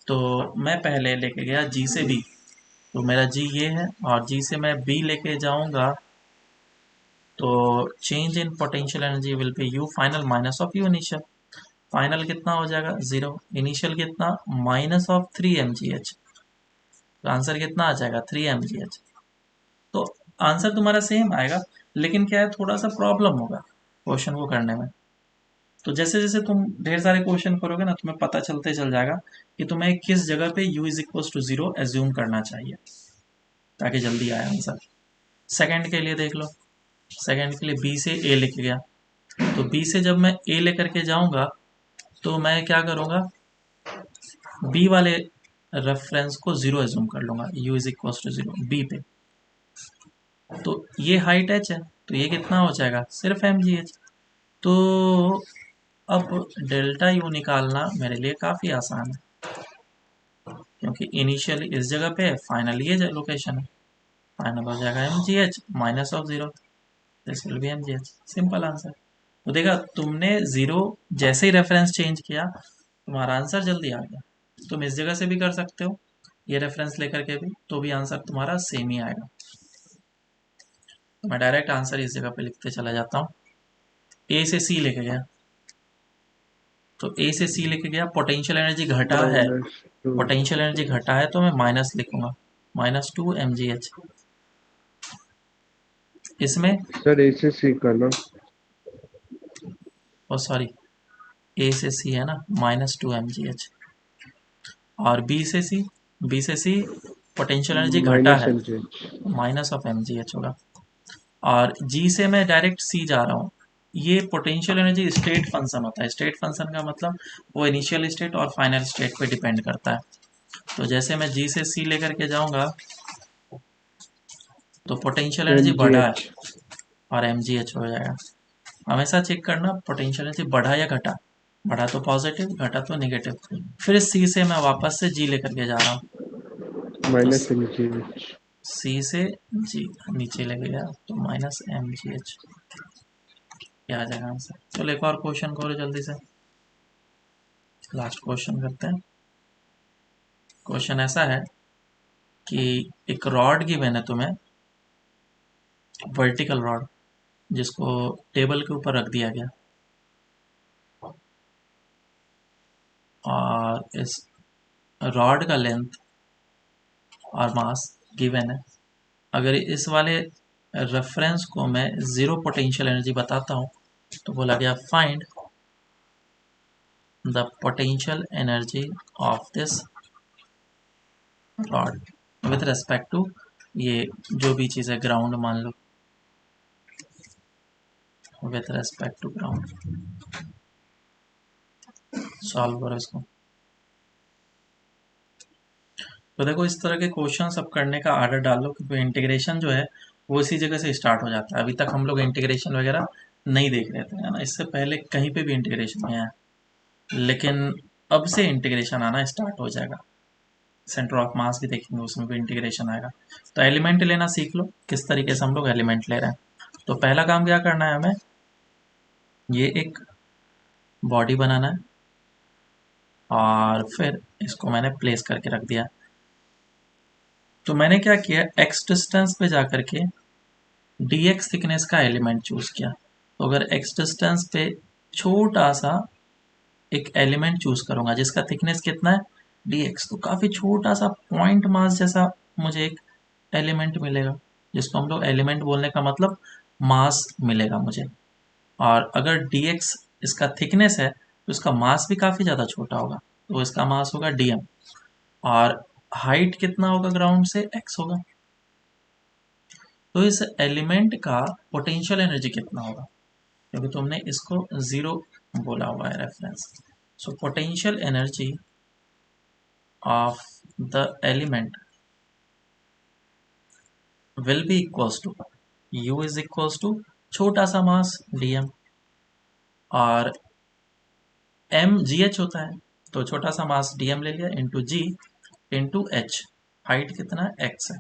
तो मैं पहले लेके गया जी से बी, तो मेरा जी ये है, और जी से मैं बी लेके जाऊंगा तो change in potential energy will be you final minus of U initial. Final कितना हो जाएगा, जीरो। इनिशियल कितना, माइनस ऑफ 3 mgh। तो आंसर कितना आ जाएगा, 3 mgh। तो आंसर तुम्हारा सेम आएगा, लेकिन क्या है, थोड़ा सा प्रॉब्लम होगा क्वेश्चन को करने में। तो जैसे जैसे तुम ढेर सारे क्वेश्चन करोगे ना, तुम्हें पता चलते चल जाएगा कि तुम्हें किस जगह पे u is equal to zero assume करना चाहिए ताकि जल्दी आए आंसर। सेकंड के लिए देख लो। सेकंड के लिए बी से ए लेके गया, तो बी से जब मैं ए लेकर के जाऊंगा तो मैं क्या करूंगा, बी वाले रेफरेंस को जीरो एज्यूम कर लूंगा, u is equal to zero B पे। तो ये हाइट h है, तो ये कितना हो जाएगा, सिर्फ mgh। तो अब डेल्टा यू निकालना मेरे लिए काफ़ी आसान है, क्योंकि इनिशियल इस जगह पे है, फाइनल ये लोकेशन है। फाइनल हो जाएगा mgh minus of zero, this will B mgh। Simple answer. तो देखा तुमने, जीरो जैसे ही रेफरेंस चेंज किया तुम्हारा आंसर जल्दी आ गया। तुम इस जगह से भी कर सकते हो, ये रेफरेंस लेकर के भी, तो भी आंसर तुम्हारा सेम ही आएगा। तो मैं डायरेक्ट आंसर इस जगह पे लिखते चला जाता हूँ। ए से सी लेके गया, तो ए से सी लेके गया, पोटेंशियल एनर्जी घटा है, -2। पोटेंशियल एनर्जी घटा है तो मैं माइनस लिखूंगा, -2 mgh। इसमें सर ए से सी करना। ओ सॉरी, ए से सी है ना, -2 mgh, और बी से सी पोटेंशियल एनर्जी घटा माइनस है, mgh। माइनस ऑफ mgh होगा। और जी से मैं डायरेक्ट सी जा रहा हूँ। ये पोटेंशियल एनर्जी स्टेट फंक्शन होता है। स्टेट फंक्शन का मतलब वो इनिशियल स्टेट और फाइनल स्टेट पे डिपेंड करता है। तो जैसे मैं जी से सी लेकर के जाऊंगा तो पोटेंशियल एनर्जी बढ़ा है mgh। और mgh हो जाएगा। हमेशा चेक करना पोटेंशियल एनर्जी बढ़ा या घटा, बढ़ा तो पॉजिटिव, घटा तो नेगेटिव। फिर सी से मैं वापस से जी लेकर के जा रहा हूँ, तो माइनस mgh। सी से जी नीचे लेके गया तो -mgh। ये आ जाएगा आंसर। चलो एक और क्वेश्चन करो जल्दी से, लास्ट क्वेश्चन करते हैं। क्वेश्चन ऐसा है कि एक रॉड गिवन है तुम्हें, वर्टिकल रॉड, जिसको टेबल के ऊपर रख दिया गया, और इस रॉड का लेंथ और मास गिवन है। अगर इस वाले रेफरेंस को मैं जीरो पोटेंशियल एनर्जी बताता हूँ तो बोला गया find the potential energy of this rod with respect to ये जो भी चीज़ है, ग्राउंड मान लो, with respect to ground. Solve करो इसको। तो देखो इस तरह के क्वेश्चन सब करने का आर्डर डाल लो, क्योंकि इंटीग्रेशन जो है वो इसी जगह से स्टार्ट हो जाता है। अभी तक हम लोग इंटीग्रेशन वगैरह नहीं देख रहे थे, है ना, इससे पहले कहीं पे भी इंटीग्रेशन नहीं आया, लेकिन अब से इंटीग्रेशन आना स्टार्ट हो जाएगा। सेंटर ऑफ मास भी देखेंगे, उसमें भी इंटीग्रेशन आएगा। तो एलिमेंट लेना सीख लो, किस तरीके से हम लोग एलिमेंट ले रहे हैं। तो पहला काम क्या करना है हमें, ये एक बॉडी बनाना है और फिर इसको मैंने प्लेस करके रख दिया। तो मैंने क्या किया, एक्स डिस्टेंस पे जाकर के dx थिकनेस का एलिमेंट चूज किया। तो अगर x डिस्टेंस पे छोटा सा एक एलिमेंट चूज करूंगा जिसका थिकनेस कितना है dx, तो काफी छोटा सा पॉइंट मास जैसा मुझे एक एलिमेंट मिलेगा, जिसको हम लोग एलिमेंट बोलने का मतलब मास मिलेगा मुझे। और अगर dx इसका थिकनेस है तो इसका मास भी काफी ज्यादा छोटा होगा, तो इसका मास होगा dm। और हाइट कितना होगा ग्राउंड से, x होगा। तो इस एलिमेंट का पोटेंशियल एनर्जी कितना होगा, क्योंकि तुमने इसको जीरो बोला हुआ है reference. So potential energy of the element will be equals to u is equals to छोटा सा मास dm, और m gh होता है, तो छोटा सा मास dm ले लिया into g into h, height कितना है x है।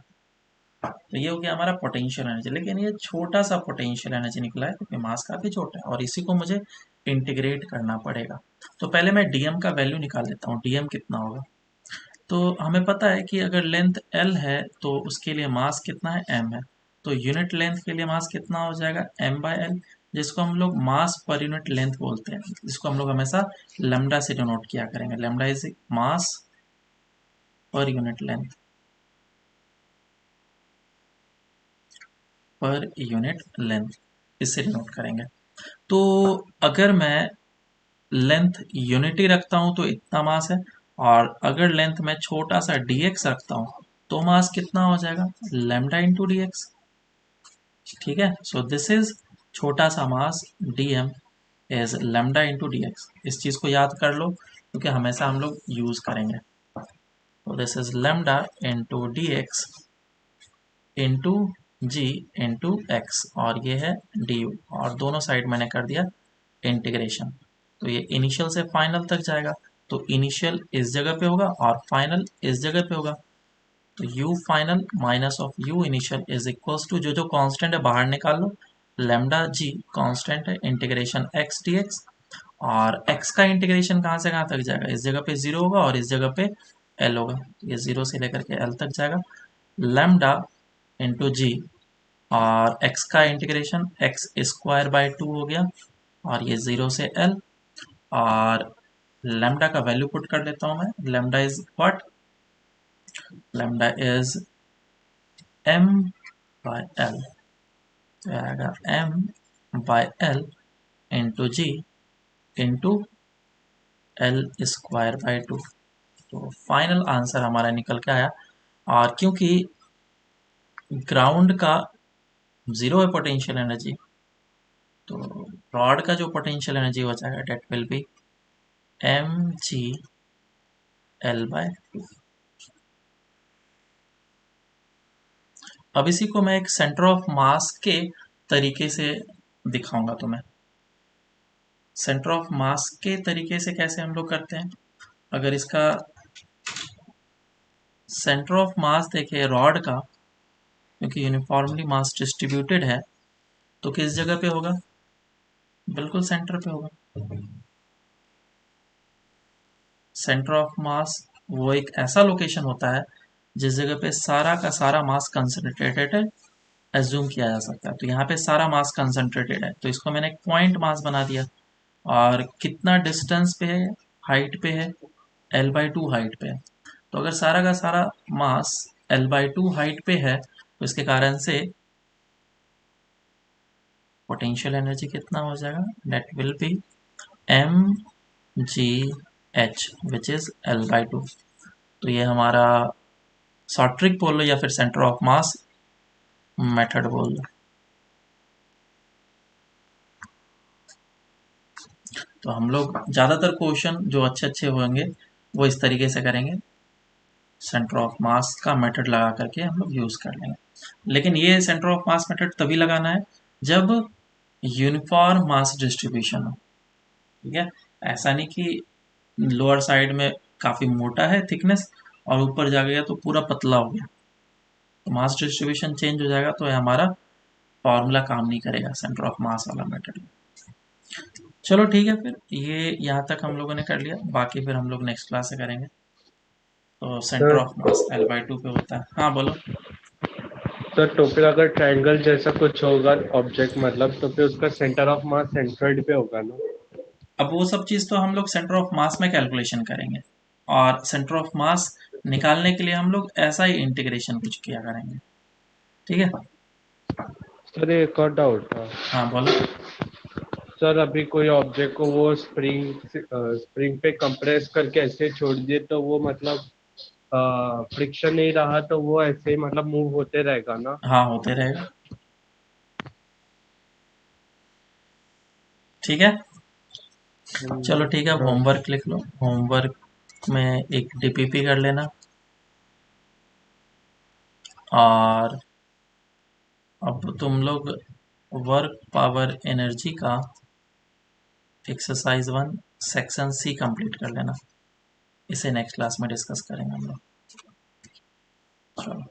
तो ये हो गया हमारा पोटेंशियल एनर्जी। लेकिन ये छोटा सा पोटेंशियल एनर्जी निकला है क्योंकि मास काफी छोटा है, और इसी को मुझे इंटीग्रेट करना पड़ेगा। तो पहले मैं dm का वैल्यू निकाल लेता हूँ, dm कितना होगा। तो हमें पता है कि अगर लेंथ l है तो उसके लिए मास कितना है, m है। तो यूनिट लेंथ के लिए मास कितना हो जाएगा, m/l, जिसको हम लोग मास पर यूनिट लेंथ बोलते हैं, जिसको हम लोग हमेशा लैम्डा से डिनोट किया करेंगे। Lambda is mass per unit length, per unit length, इससे डिनोट करेंगे। तो अगर मैं लेंथ यूनिटी रखता हूं तो इतना मास है, और अगर लेंथ में छोटा सा dx रखता हूं तो मास कितना हो जाएगा, लैम्डा इंटू dx। ठीक है, सो दिस इज छोटा सा मास dm is lambda into dx। इस चीज को याद कर लो क्योंकि हमेशा हम लोग यूज करेंगे। तो this is lambda into dx into G into X, और ये है du, और दोनों साइड मैंने कर दिया इंटीग्रेशन। तो ये इनिशियल से फाइनल तक जाएगा, तो इनिशियल इस जगह पे होगा और फाइनल इस जगह पे होगा। तो u final minus of u initial is equals to, जो जो कांस्टेंट है बाहर निकाल लो, लैम्डा जी कांस्टेंट है, इंटीग्रेशन x dx। और x का इंटीग्रेशन कहाँ से कहाँ तक जाएगा, इस जगह पे 0 होगा और इस जगह पे l होगा, तो ये 0 से लेकर के l तक जाएगा। लैम्डा इंटू जी, और x का इंटीग्रेशन x स्क्वायर बाय 2 हो गया, और ये 0 से l। और लैम्डा का वैल्यू पुट कर लेता हूं मैं, lambda is what, lambda is m by l, तो आएगा m by l into G into l square by 2। तो फाइनल आंसर हमारा निकल के आया। और क्योंकि ग्राउंड का 0 है पोटेंशियल एनर्जी, तो रॉड का जो पोटेंशियल एनर्जी हो जाएगा डेट विल बी mg/l/2। अब इसी को मैं एक सेंटर ऑफ मास के तरीके से दिखाऊंगा तुम्हें। सेंटर ऑफ मास के तरीके से कैसे हम लोग करते हैं, अगर इसका सेंटर ऑफ मास देखे रॉड का, क्योंकि यूनिफॉर्मली मास डिस्ट्रीब्यूटेड है, तो किस जगह पे होगा, बिल्कुल सेंटर पे होगा। सेंटर ऑफ मास वो एक ऐसा लोकेशन होता है जिस जगह पे सारा का सारा मास कंसंट्रेटेड है, एज्यूम किया जा सकता है। तो यहाँ पे सारा मास कंसंट्रेटेड है, तो इसको मैंने एक पॉइंट मास बना दिया। और कितना डिस्टेंस पे है, हाइट पे है, L/2 हाइट पे है। तो अगर सारा का सारा मास L/2 हाइट पे है तो इसके कारण से पोटेंशियल एनर्जी कितना हो जाएगा, net will be mgh which is L/2। तो ये हमारा शॉर्ट ट्रिक बोल लो या फिर सेंटर ऑफ मास मेथड बोल लो। तो हम लोग ज़्यादातर क्वेश्चन जो अच्छे अच्छे होंगे वो इस तरीके से करेंगे, सेंटर ऑफ मास का मेथड लगा करके हम लोग यूज़ कर लेंगे। लेकिन ये सेंटर ऑफ मास मेथड तभी लगाना है जब यूनिफॉर्म मास डिस्ट्रीब्यूशन हो, ठीक है। ऐसा नहीं कि लोअर साइड में काफ़ी मोटा है थिकनेस और ऊपर जा गया तो पूरा पतला हो गया, तो मास डिस्ट्रीब्यूशन चेंज हो जाएगा, तो ये हमारा फॉर्मूला काम नहीं करेगा सेंटर ऑफ मास वाला मेथड। चलो ठीक है, फिर ये यहाँ तक हम लोगों ने कर लिया, बाकी फिर हम लोग नेक्स्ट क्लास से करेंगे। तो centre sir of mass L/2 पे होता है। हाँ बोलो। सर तो फिर अगर ट्रायंगल जैसा कुछ होगा ऑब्जेक्ट मतलब, तो फिर उसका सेंटर ऑफ मास सेंट्रॉइड पे होगा ना? अब वो सब चीज़ तो हम लोग सेंटर ऑफ मास में कैलकुलेशन करेंगे, और सेंटर ऑफ मास निकालने के लिए हम लोग ऐसा ही इंटीग्रेशन कुछ किया करेंगे, ठीक है। सर एक और डाउट था। हाँ बोलो। सर अभी कोई ऑब्जेक्ट को वो स्प्रिंग पे कंप्रेस करके ऐसे छोड़ दिए तो वो मतलब फ्रिक्शन नहीं रहा तो वो ऐसे ही मतलब मूव होते रहेगा ना? हाँ होते रहेगा, ठीक है। चलो ठीक है, अब हाँ। होमवर्क लिख लो। होमवर्क में एक DPP कर लेना, और अब तुम लोग वर्क पावर एनर्जी का एक्सरसाइज 1 सेक्शन C कंप्लीट कर लेना। इसे नेक्स्ट क्लास में डिस्कस करेंगे हम लोग। चलो।